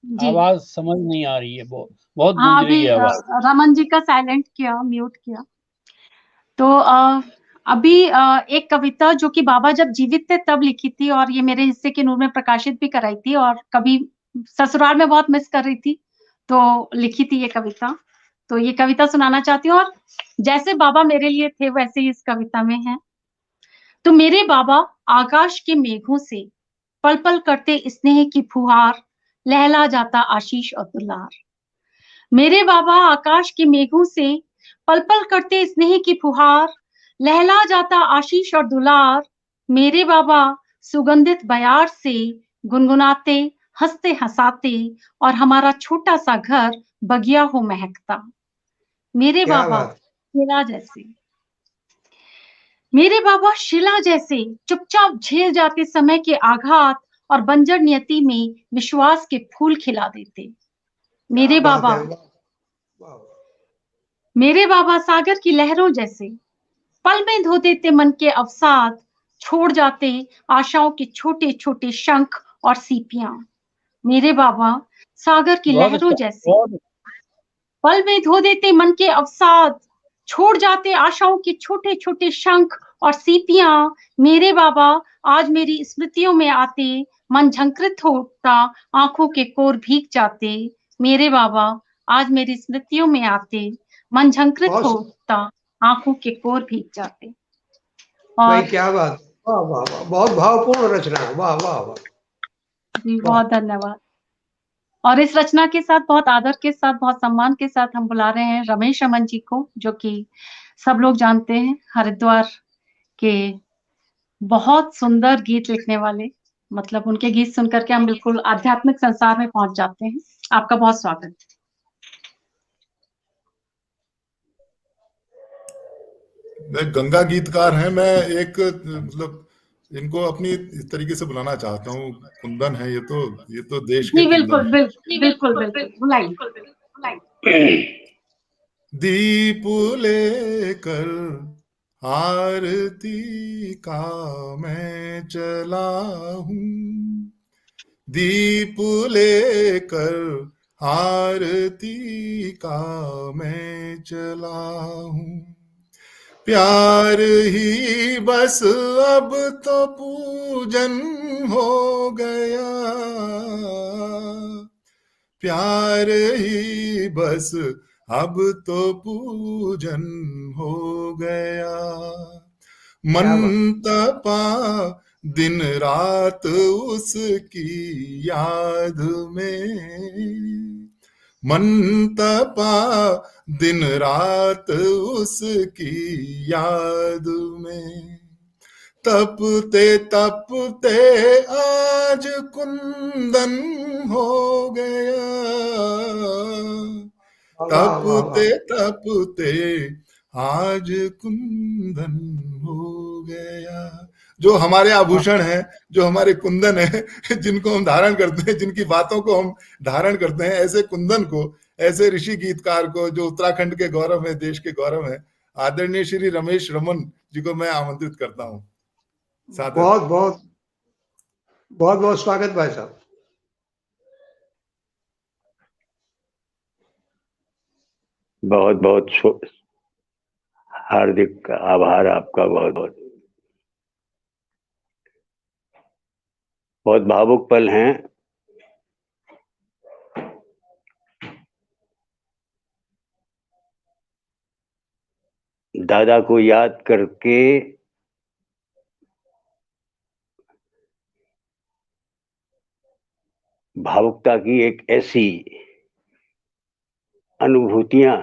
जी आवाज समझ नहीं आ रही है, बहुत हाँ, गूंज रही अभी है आवाज। रमन जी का साइलेंट किया, म्यूट किया। तो अभी एक कविता जो कि बाबा जब जीवित थे तब लिखी थी, और ये मेरे हिस्से के नूर में प्रकाशित भी कराई थी, और कभी ससुराल में बहुत मिस कर रही थी तो लिखी थी ये कविता। तो ये कविता सुनाना चाहती हूँ, और जैसे बाबा मेरे लिए थे वैसे ही इस कविता में है। तो मेरे बाबा आकाश के मेघों से पल पल करते स्नेह की फुहार, लहला जाता आशीष और दुलार। मेरे बाबा आकाश के मेघों से पल पल करते स्नेह की फुहार, लहला जाता आशीष और दुलार। मेरे बाबा सुगंधित बयार से गुनगुनाते, हंसते हंसाते, और हमारा छोटा सा घर बगिया हो महकता। मेरे क्या बाबा बात। शिला जैसे, मेरे बाबा शिला जैसे चुपचाप झेल जाते समय के आघात, और बंजर नियति में विश्वास के फूल खिला देते। क्या मेरे बात बाबा है, वाह वाह। मेरे बाबा सागर की लहरों जैसे पल में धो देते मन के अवसाद, छोड़ जाते आशाओं के छोटे छोटे शंख और सीपियां। मेरे बाबा सागर की बहुत लहरों अच्छा, जैसे बहुत पल में धो देते मन के अवसाद, छोड़ जाते आशाओं के छोटे छोटे शंख और सीपियां। मेरे बाबा आज मेरी स्मृतियों में आते, मन झंकृत होता, आंखों के कोर भीग जाते। मेरे बाबा आज मेरी स्मृतियों में आते, मन झंकृत बहुत होता, आंखों के कोर भीग जाते। भाई और क्या बात, वाह वाह वाह, बहुत भावपूर्ण रचना है, वाह वाह वाह जी वाह। बहुत धन्यवाद। और इस रचना के साथ बहुत आदर के साथ, बहुत सम्मान के साथ हम बुला रहे हैं रमेश रमन जी को, जो कि सब लोग जानते हैं हरिद्वार के बहुत सुंदर गीत लिखने वाले। मतलब उनके गीत सुनकर के हम बिल्कुल आध्यात्मिक संसार में पहुंच जाते हैं। आपका बहुत स्वागत। मैं गंगा गीतकार हैं। मैं एक मतलब इनको अपनी इस तरीके से बुलाना चाहता हूँ। कुंदन है ये तो देश के जी कुंदन बिल्कुल है। बिल्कुल बिल्कुल बुलाइए। दीप लेकर आरती का मैं चला हूँ, दीप लेकर आरती का मैं चला हूँ। प्यार ही बस अब तो पूजन हो गया, प्यार ही बस अब तो पूजन हो गया। मन क्या बात, तपा दिन रात उसकी याद में, मन तपा दिन रात उसकी याद में। तपते तपते आज कुंदन हो गया, वाह वाह वाह। तपते तपते आज कुंदन हो गया। जो हमारे आभूषण हैं, जो हमारे कुंदन है, जिनको हम धारण करते हैं, जिनकी बातों को हम धारण करते हैं, ऐसे कुंदन को, ऐसे ऋषि गीतकार को, जो उत्तराखंड के गौरव है, देश के गौरव है, आदरणीय श्री रमेश रमन जी को मैं आमंत्रित करता हूँ। बहुत बहुत बहुत बहुत स्वागत भाई साहब। बहुत बहुत हार्दिक आभार आपका, बहुत बहुत बहुत भावुक पल हैं। दादा को याद करके भावुकता की एक ऐसी अनुभूतियां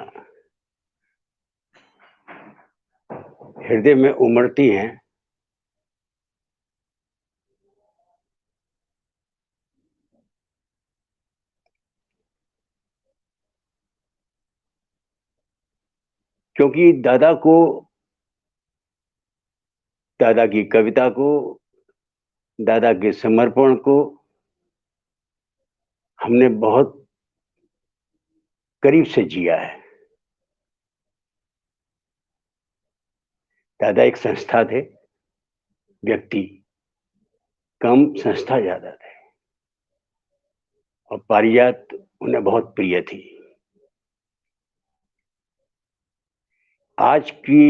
हृदय में उमड़ती हैं, क्योंकि दादा को, दादा की कविता को, दादा के समर्पण को हमने बहुत करीब से जिया है। दादा एक संस्था थे, व्यक्ति कम, संस्था ज्यादा थे, और पारिजात उन्हें बहुत प्रिय थी। आज की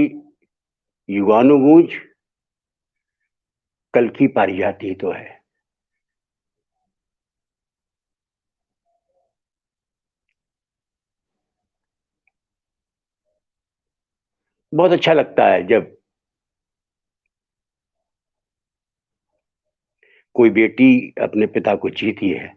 युगानुगूंज कल की पारिजाति तो है। बहुत अच्छा लगता है जब कोई बेटी अपने पिता को जीती है।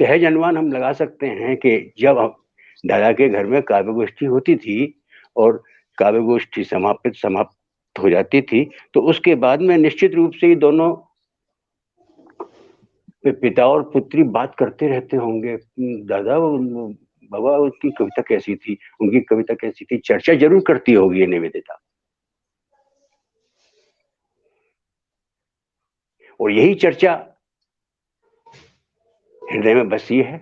सहज अनुमान हम लगा सकते हैं कि जब दादा के घर में काव्य गोष्ठी होती थी और काव्य गोष्ठी समाप्त हो जाती थी, तो उसके बाद में निश्चित रूप से ये दोनों पिता और पुत्री बात करते रहते होंगे। दादा बाबा उनकी कविता कैसी थी, उनकी कविता कैसी थी, चर्चा जरूर करती होगी ये निवेदिता। और यही चर्चा हृदय में बसी है,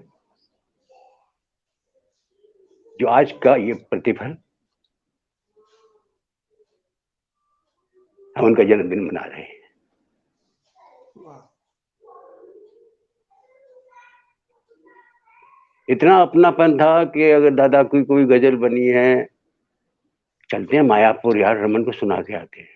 जो आज का ये प्रतिफल हम उनका जन्मदिन मना रहे हैं। इतना अपनापन था कि अगर दादा की कोई गजल बनी है, चलते हैं मायापुर यार, रमन को सुना के आते हैं।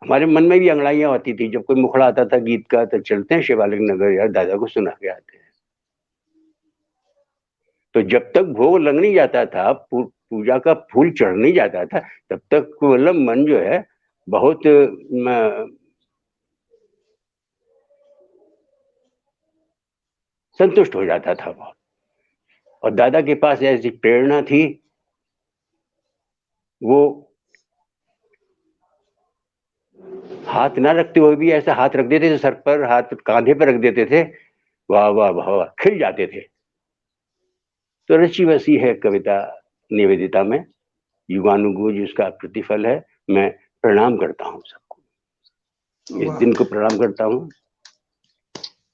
हमारे मन में भी अंगड़ाइयां आती थी जब कोई मुखड़ा आता था गीत का, तो चलते हैं शिवालिक नगर यार, दादा को सुना के आते हैं। तो जब तक भोग लग नहीं जाता था, पूजा का फूल चढ़ नहीं जाता था, तब तक मतलब मन जो है बहुत संतुष्ट हो जाता था बहुत। और दादा के पास ऐसी प्रेरणा थी, वो हाथ ना रखते हुए भी ऐसा हाथ रख देते थे सर पर, हाथ कांधे पर रख देते थे, वाह वाह वाह वाह, खिल जाते थे। तो रची बसी है कविता निवेदिता में, युगानुगूंज उसका प्रतिफल है। मैं प्रणाम करता हूँ सबको, इस दिन को प्रणाम करता हूँ,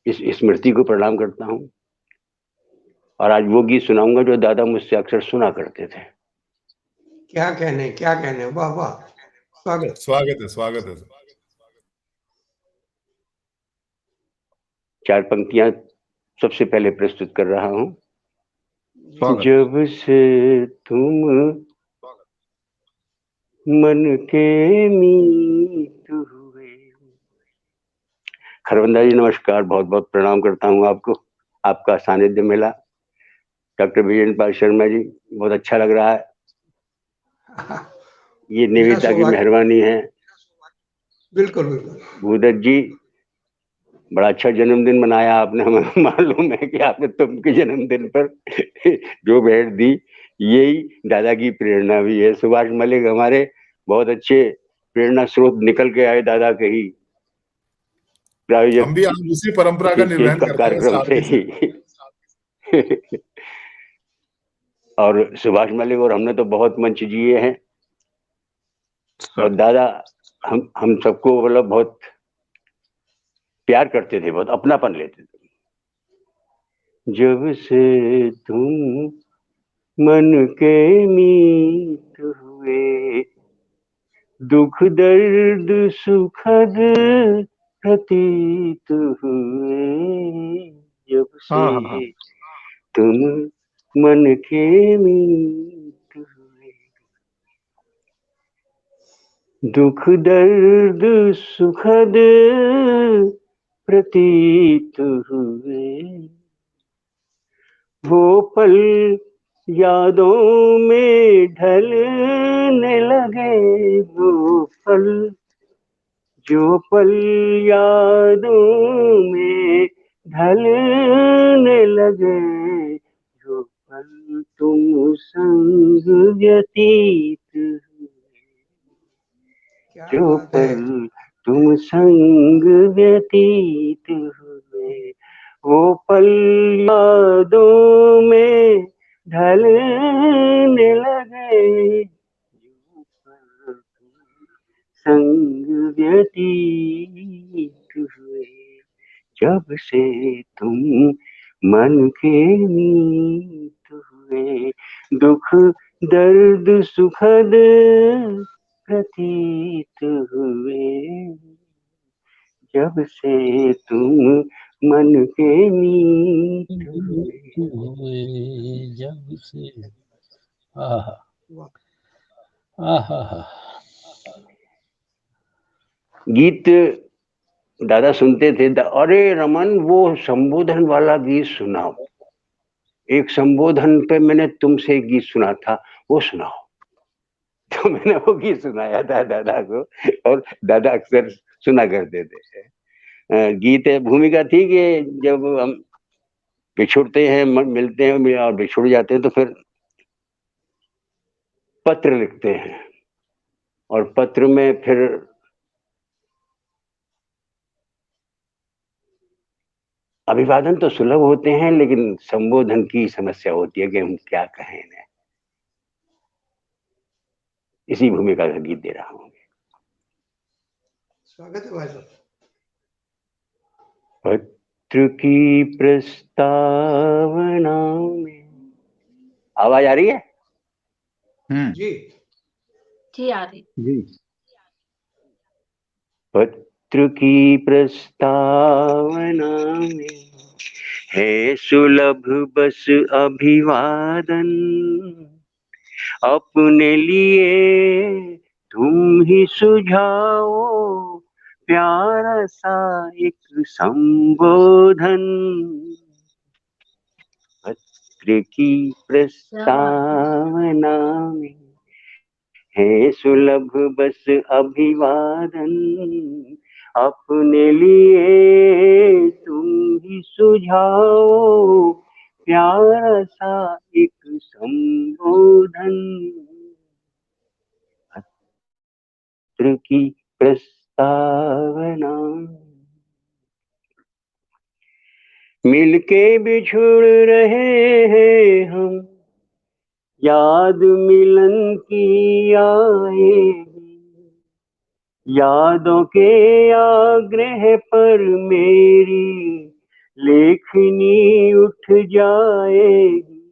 इस स्मृति को प्रणाम करता हूँ। और आज वो गीत सुनाऊंगा जो दादा मुझसे अक्सर सुना करते थे। क्या कहने, क्या कहने, वाह वाह, स्वागत स्वागत है, स्वागत है। चार पंक्तियां सबसे पहले प्रस्तुत कर रहा हूं। स्वागत। जब से तुम मन के मीत हुए। खरवंदा जी नमस्कार, बहुत बहुत प्रणाम करता हूं आपको, आपका सानिध्य मिला। डॉक्टर विजय पाल शर्मा जी, बहुत अच्छा लग रहा है, ये निवेदिता की मेहरबानी है। बिल्कुल बिल्कुल। भूदत्त जी, बड़ा अच्छा जन्मदिन मनाया आपने, हमें मालूम है कि आपने तुमके जन्मदिन पर जो भेंट दी, यही दादा की प्रेरणा भी है। सुभाष मलिक हमारे बहुत अच्छे प्रेरणा स्रोत निकल के आए दादा के ही प्रायोजक, हम भी आज उसी परंपरा का निर्वहन करते हैं कार्यक्रम से ही। और सुभाष मलिक और हमने तो बहुत मंच जिए हैं, और दादा हम सबको मतलब बहुत प्यार करते थे, बहुत अपनापन लेते थे। जब से तुम मन के मीत हुए, दुख दर्द सुखद प्रतीत हुए। जब से तुम मन के मीत हुए, दुख दर्द सुखद प्रतीत हुए। वो पल यादों में ढलने लगे, वो पल, जो पल यादों में ढलने लगे, जो पल तुम संग व्यतीत हुए, जो पल तुम संग व्यतीत हुए, वो पल यादों में ढलने लगे, जो पल तुम संग व्यतीत हुए। जब से तुम मन के मीत हुए, दुख दर्द सुखद प्रतीत हुए। जब से तुम मन के मीत हुए। जब से आहा आहा। गीत दादा सुनते थे, अरे रमन वो संबोधन वाला गीत सुनाओ, एक संबोधन पे मैंने तुमसे एक गीत सुना था, वो सुनाओ। तो मैंने वो गीत सुनाया था दादा को, और दादा अक्सर सुना करते थे। गीत भूमिका थी कि जब हम बिछुड़ते हैं, मिलते हैं और बिछुड़ जाते हैं, तो फिर पत्र लिखते हैं, और पत्र में फिर अभिवादन तो सुलभ होते हैं, लेकिन संबोधन की समस्या होती है कि हम क्या कहें इन्हें। इसी भूमिका का गीत दे रहा हूं। स्वागत है भाई साहब। पत्र की प्रस्तावना में, आवाज आ रही है? जी जी आ रही। जी। पत्र की प्रस्तावना में है सुलभ बस अभिवादन, अपने लिए तुम ही सुझाओ प्यारा सा एक संबोधन। पत्र की प्रस्तावना में है सुलभ बस अभिवादन, अपने लिए तुम ही सुझाओ प्यारा सा एक संबोधन। पत्र की प्रस्तावना, मिलके बिछुड़ रहे हैं हम, याद मिलन की आएगी, यादों के आग्रह पर मेरी लेखनी उठ जाएगी,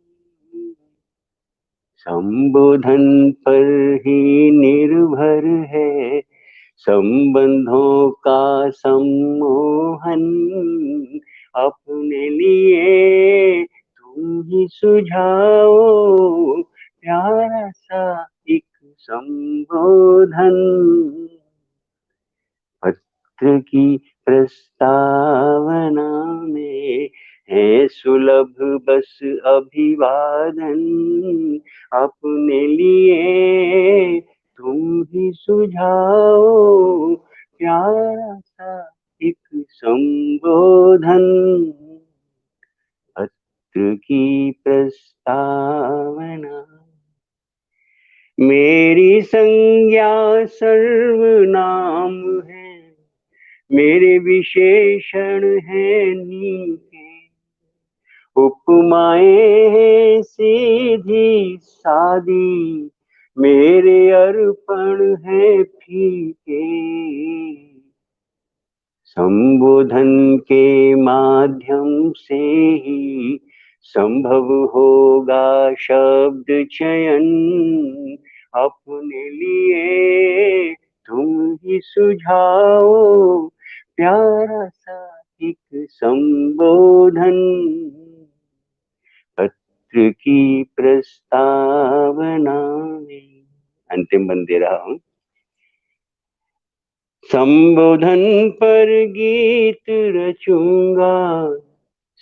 संबोधन पर ही निर्भर है संबंधों का सम्मोहन, अपने लिए तुम ही सुझाओ प्यारा सा एक संबोधन। पत्र की प्रस्तावना में है सुलभ बस अभिवादन, अपने लिए तुम ही सुझाओ प्यारा सा एक संबोधन। पत्र की प्रस्तावना, मेरी संज्ञा सर्वनाम है, मेरे विशेषण है नीके, उपमाएं हैं सीधी सादी, मेरे अर्पण है फीके, संबोधन के माध्यम से ही संभव होगा शब्द चयन, अपने लिए तुम ही सुझाओ प्यारा सा एक संबोधन। पत्र की प्रस्तावना में, अंतिम बंद दे रहा हूं। संबोधन पर गीत रचूंगा,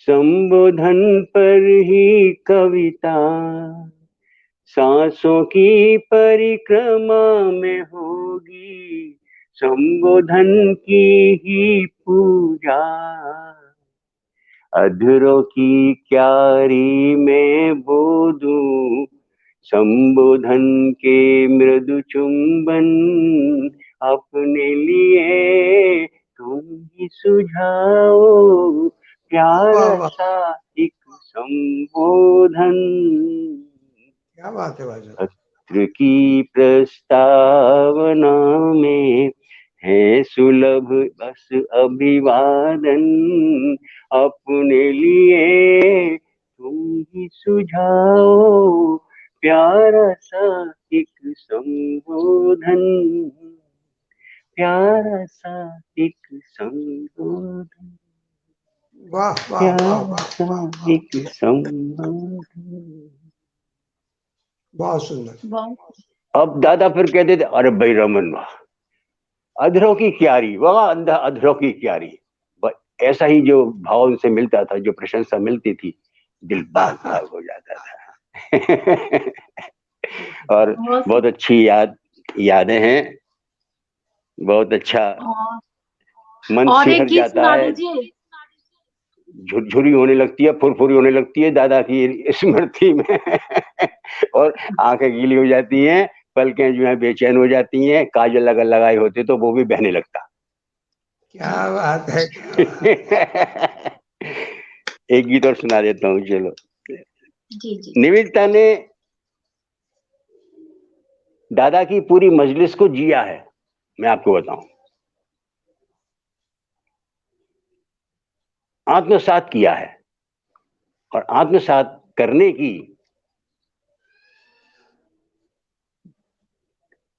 संबोधन पर ही कविता, सांसों की परिक्रमा में होगी संबोधन की ही पूजा, अधरों की क्यारी में बो दूं संबोधन के मृदु चुंबन, अपने लिए तुम ही सुझाओ प्यारा सा एक संबोधन। क्या बात है भाई साहब। पत्र की प्रस्तावना में है सुलभ बस अभिवादन, अपने लिए तुम ही सुझाओ प्यारा सा एक संबोधन। प्यारा सा एक संबोधन, वाह वाह वाह प्यारा वाह सा वाह, एक संबोधन। बहुत सुंदर। अब दादा फिर कहते थे, अरे भाई रमन वाह, अधरों की क्यारी, वाह अधरों की क्यारी। ऐसा ही जो भाव उनसे मिलता था, जो प्रशंसा मिलती थी, दिल बाग बाग हो जाता था। और बहुत अच्छी यादें हैं, बहुत अच्छा, मन और एक सिहर गीत जाता सुना है, दीजिए। झुरझुरी होने लगती है, फुरफुरी होने लगती है दादा की स्मृति में। और आंखें गीली हो जाती हैं, पलकें जो है बेचैन हो जाती हैं, काजल अगर लगाए होते तो वो भी बहने लगता। क्या बात है, क्या बात। एक गीत और सुना देता हूँ, चलो। जी जी। निवेदिता ने दादा की पूरी मजलिस को जिया है, मैं आपको बताऊं, आत्मसात किया है। और आत्मसात करने की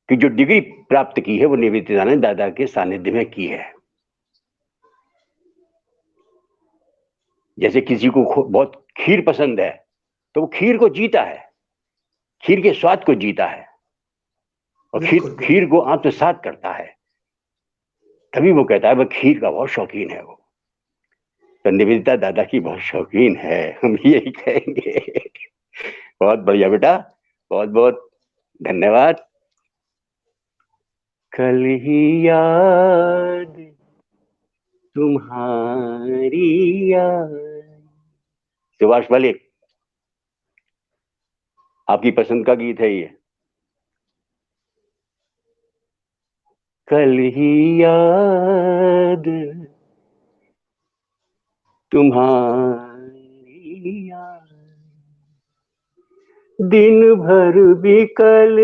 जो डिग्री प्राप्त की है, वो निवेदिता ने दादा के सानिध्य में की है। जैसे किसी को बहुत खीर पसंद है, तो वो खीर को जीता है, खीर के स्वाद को जीता है, और खीर को आत्मसात करता है, तभी वो कहता है वह खीर का बहुत शौकीन है। वो तो निवेदिता दादा की बहुत शौकीन है, हम यही कहेंगे। बहुत बढ़िया बेटा, बहुत बहुत धन्यवाद। कल ही याद तुम्हारी याद, सुभाष मलिक, आपकी पसंद का गीत है ये। कल ही याद तुम्हारी याद, दिन भर भी कल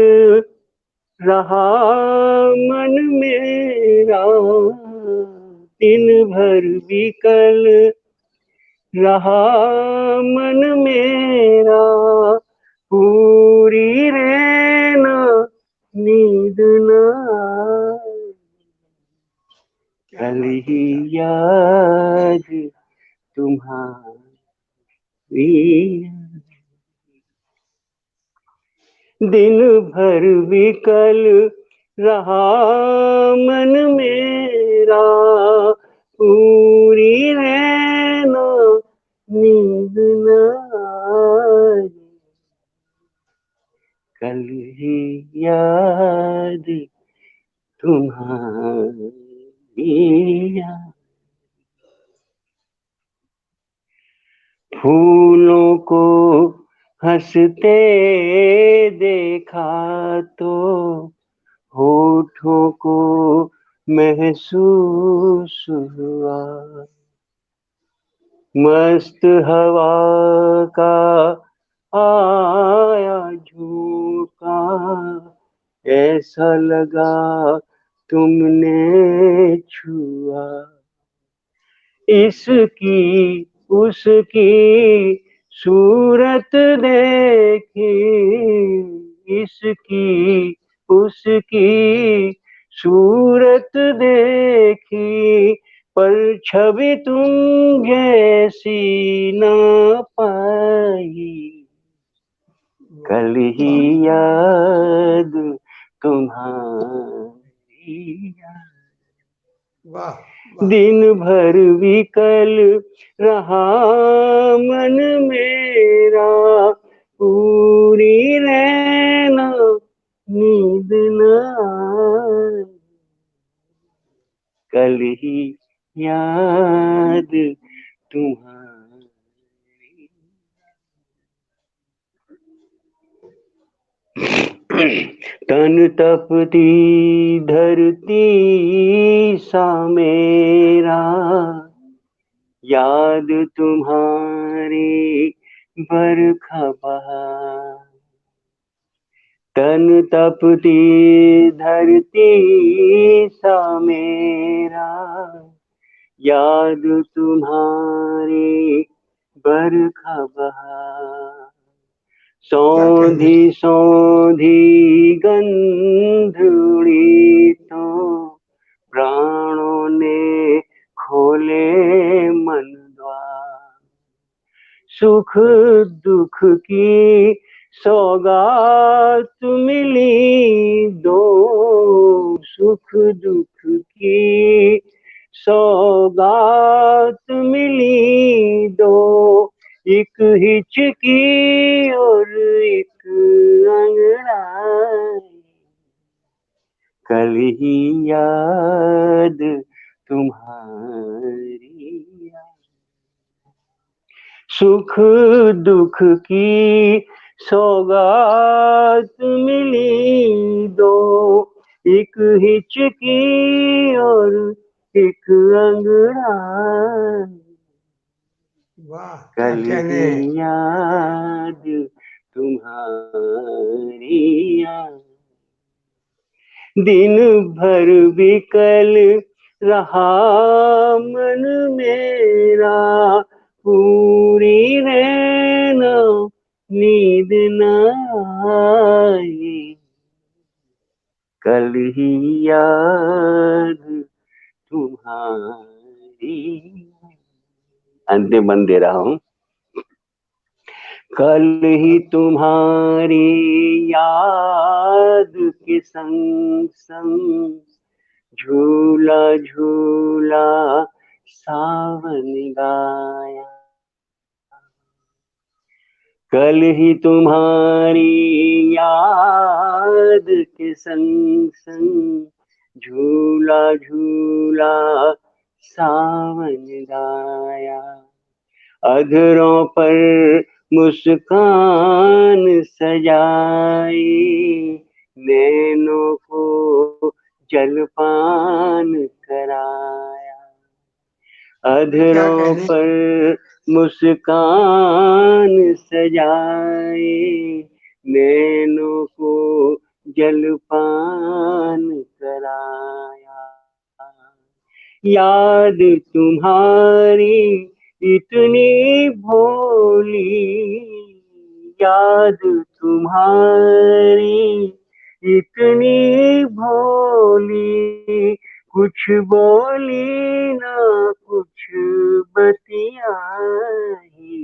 रहा मन मेरा, दिन भर भी कल रहा मन मेरा, पूरी रहना नींद ना, कल ही याद तुम्हारी, दिन भर भी कल रहा मन मेरा, पूरी रहना नींद ना, कल ही याद तुम्हारी याद। फूलों को हंसते देखा तो होठों को महसूस हुआ, मस्त हवा का आया झोंका, ऐसा लगा तुमने छुआ, इसकी उसकी सूरत देखी, इसकी उसकी सूरत देखी, पर छवि तुम जैसी ना पाई, कल ही याद तुम्हारी याद, दिन भर भी कल रहा मन मेरा, पूरी रहना नींद ना, कल ही याद तुम्हारी। तन तपती धरती सा मेरा, याद तुम्हारी बरखा बहा, तन तपती धरती सा मेरा, याद तुम्हारी बरखा बहा, सौंधी सौंधी गंध उड़ी तो सुख दुख की सौगात मिली दो, सुख दुख की सौगात मिली दो, एक हिचकी और एक अंगड़ाई, कल ही याद तुम्हारी आई। सुख दुख की सौगात मिली दो, एक हिचकी और एक अंगड़ाई, वाह, कल क्या कहने। ही याद तुम्हारी आई। दिन भर विकल रहा मन मेरा, पूरी रहना नींद न आई, कल ही याद तुम्हारी। अंतिम बंद दे रहा हूं। कल ही तुम्हारी याद के संग संग झूला झूला सावन गाया, कल ही तुम्हारी याद के संग संग झूला झूला सावन गाया, अधरों पर मुस्कान सजाई, नैनों को जलपान कराया, अधरों पर मुस्कान सजाए, नैनों को जलपान कराया, याद तुम्हारी इतनी भोली, याद तुम्हारी इतनी भोली, कुछ बोली ना कुछ बतियाई,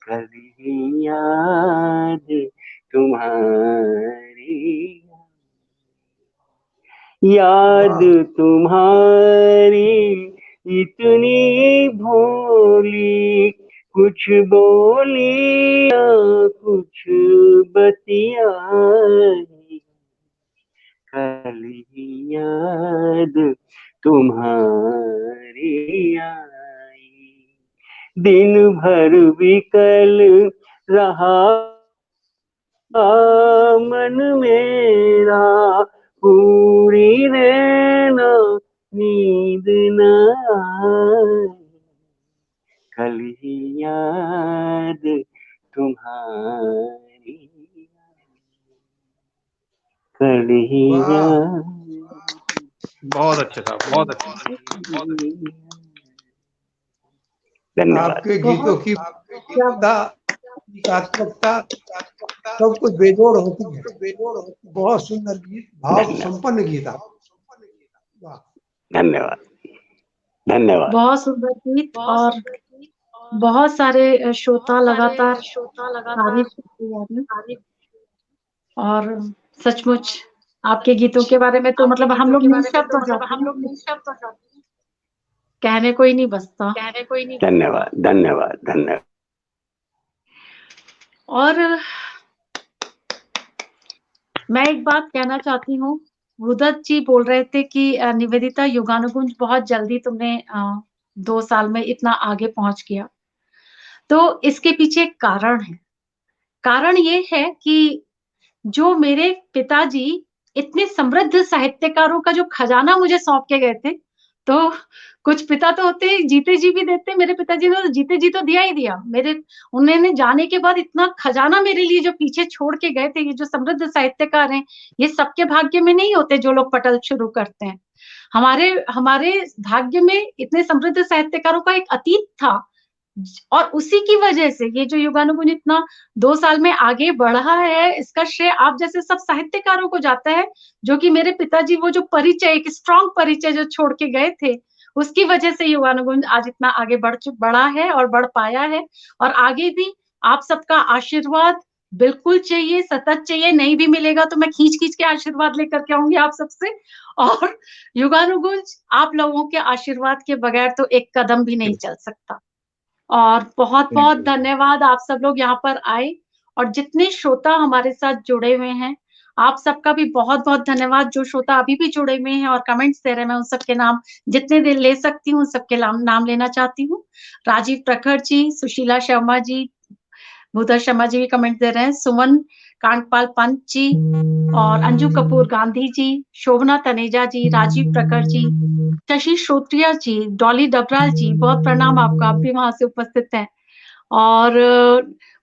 कल ही याद तुम्हारी, याद तुम्हारी इतनी भोली, कुछ बोली ना कुछ बतियाई, कल ही याद तुम्हारी आई। दिन भर विकल रहा मन मेरा, पूरी रहना नींद न आई, कल ही याद तुम्हारी, कल ही याद। बहुत अच्छे साहब, बहुत अच्छे। धन्यवाद। आपके गीतों की एकात्मकता सब कुछ बेजोड़ होती है। बहुत सुंदर गीत, भाव संपन्न गीत। वाह, धन्यवाद, धन्यवाद। बहुत सुंदर गीत, और बहुत सारे श्रोता लगातार तारीफ करते जा रहे हैं, और सचमुच आपके गीतों के बारे में तो मतलब हम लोग निःशब्द हो जाते हैं, कहने कोई नहीं बचता। धन्यवाद, धन्यवाद, धन्यवाद। और मैं एक बात कहना चाहती हूँ, रुदत जी बोल रहे थे कि निवेदिता, युगानुगुंज बहुत जल्दी तुमने 2 साल में इतना आगे पहुंच गया। तो इसके पीछे एक कारण है। कारण ये है कि जो मेरे पिताजी इतने समृद्ध साहित्यकारों का जो खजाना मुझे सौंप के गए थे, तो कुछ पिता तो होते हैं जीते जी भी देते, मेरे पिताजी ने तो जीते जी तो दिया ही दिया। उन्होंने जाने के बाद इतना खजाना मेरे लिए जो पीछे छोड़ के गए थे, ये जो समृद्ध साहित्यकार हैं, ये सबके भाग्य में नहीं होते जो लोग पटल शुरू करते हैं। हमारे भाग्य में इतने समृद्ध साहित्यकारों का एक अतीत था, और उसी की वजह से ये जो युगानुगुंज इतना 2 साल में आगे बढ़ा है, इसका श्रेय आप जैसे सब साहित्यकारों को जाता है, जो कि मेरे पिताजी वो जो परिचय, एक स्ट्रॉन्ग परिचय जो छोड़ के गए थे, उसकी वजह से युगानुगुंज आज इतना आगे बढ़ा है और बढ़ पाया है। और आगे भी आप सबका आशीर्वाद बिल्कुल चाहिए, सतत चाहिए। नहीं भी मिलेगा तो मैं खींच-खींच के आशीर्वाद लेकर के आऊँगी आप सबसे। और युगानुगुंज आप लोगों के आशीर्वाद के बगैर तो एक कदम भी नहीं चल सकता। और बहुत-बहुत धन्यवाद आप सब लोग यहाँ पर आए, और जितने श्रोता हमारे साथ जुड़े हुए हैं, आप सबका भी बहुत-बहुत धन्यवाद। जो श्रोता अभी भी जुड़े हुए हैं और कमेंट्स दे रहे हैं, मैं उन सबके नाम जितने देर ले सकती हूँ, उन सबके नाम लेना चाहती हूँ। राजीव प्रखर जी, सुशीला शर्मा जी, भूधर शर्मा जी भी कमेंट दे रहे हैं, सुमन कांडपाल पंत जी और अंजू कपूर गांधी जी, शोभना तनेजा जी, राजीव प्रखर जी, शशि श्रोत्रिया जी, डॉली डबराल जी, बहुत प्रणाम आपका, आप भी वहां से उपस्थित हैं। और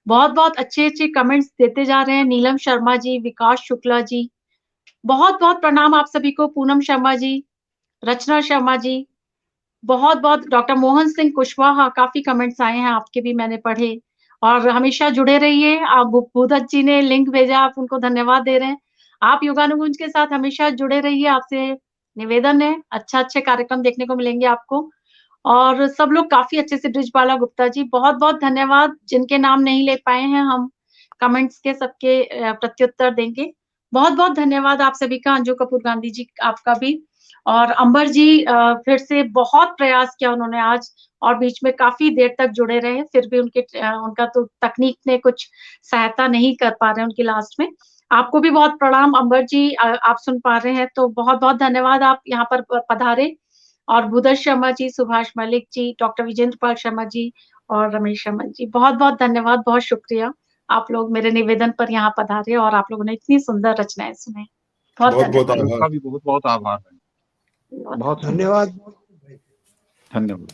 बहुत-बहुत अच्छे-अच्छे कमेंट्स देते जा रहे हैं, नीलम शर्मा जी, विकास शुक्ला जी, बहुत-बहुत प्रणाम आप सभी को, पूनम शर्मा जी, रचना शर्मा जी, बहुत-बहुत डॉक्टर मोहन सिंह कुशवाहा, काफ़ी कमेंट्स आए हैं आपके भी मैंने पढ़े, और हमेशा जुड़े रहिए। आप भूदत्त जी ने लिंक भेजा, आप उनको धन्यवाद दे रहे हैं। आप युगानुगुंज के साथ हमेशा जुड़े रहिए, आपसे निवेदन है, अच्छे-अच्छे कार्यक्रम देखने को मिलेंगे आपको। और सब लोग काफ़ी अच्छे से, बृजबाला गुप्ता जी, बहुत-बहुत धन्यवाद। जिनके नाम नहीं ले पाए हैं, हम कमेंट्स के सबके प्रत्युत्तर देंगे। बहुत-बहुत धन्यवाद आप सभी का, अंजू कपूर गांधी जी आपका भी। और अंबर जी फिर से बहुत प्रयास किया उन्होंने आज, और बीच में काफ़ी देर तक जुड़े रहे, फिर भी उनका तो तकनीक ने कुछ सहायता नहीं कर पा रहे हैं उनकी लास्ट में। आपको भी बहुत प्रणाम अंबर जी, आप सुन पा रहे हैं तो बहुत-बहुत धन्यवाद, आप यहाँ पर पधारे। और भूधर शर्मा जी, सुभाष मलिक जी, डॉक्टर विजेंद्र पाल शर्मा जी और रमेश शर्मा जी, बहुत-बहुत धन्यवाद, बहुत शुक्रिया। आप लोग मेरे निवेदन पर यहाँ पधारे और आप लोगों ने इतनी सुंदर रचनाएँ सुनाई। बहुत-बहुत धन्यवाद। आभार। आपका भी बहुत-बहुत आभार है। बहुत धन्यवाद। धन्यवाद।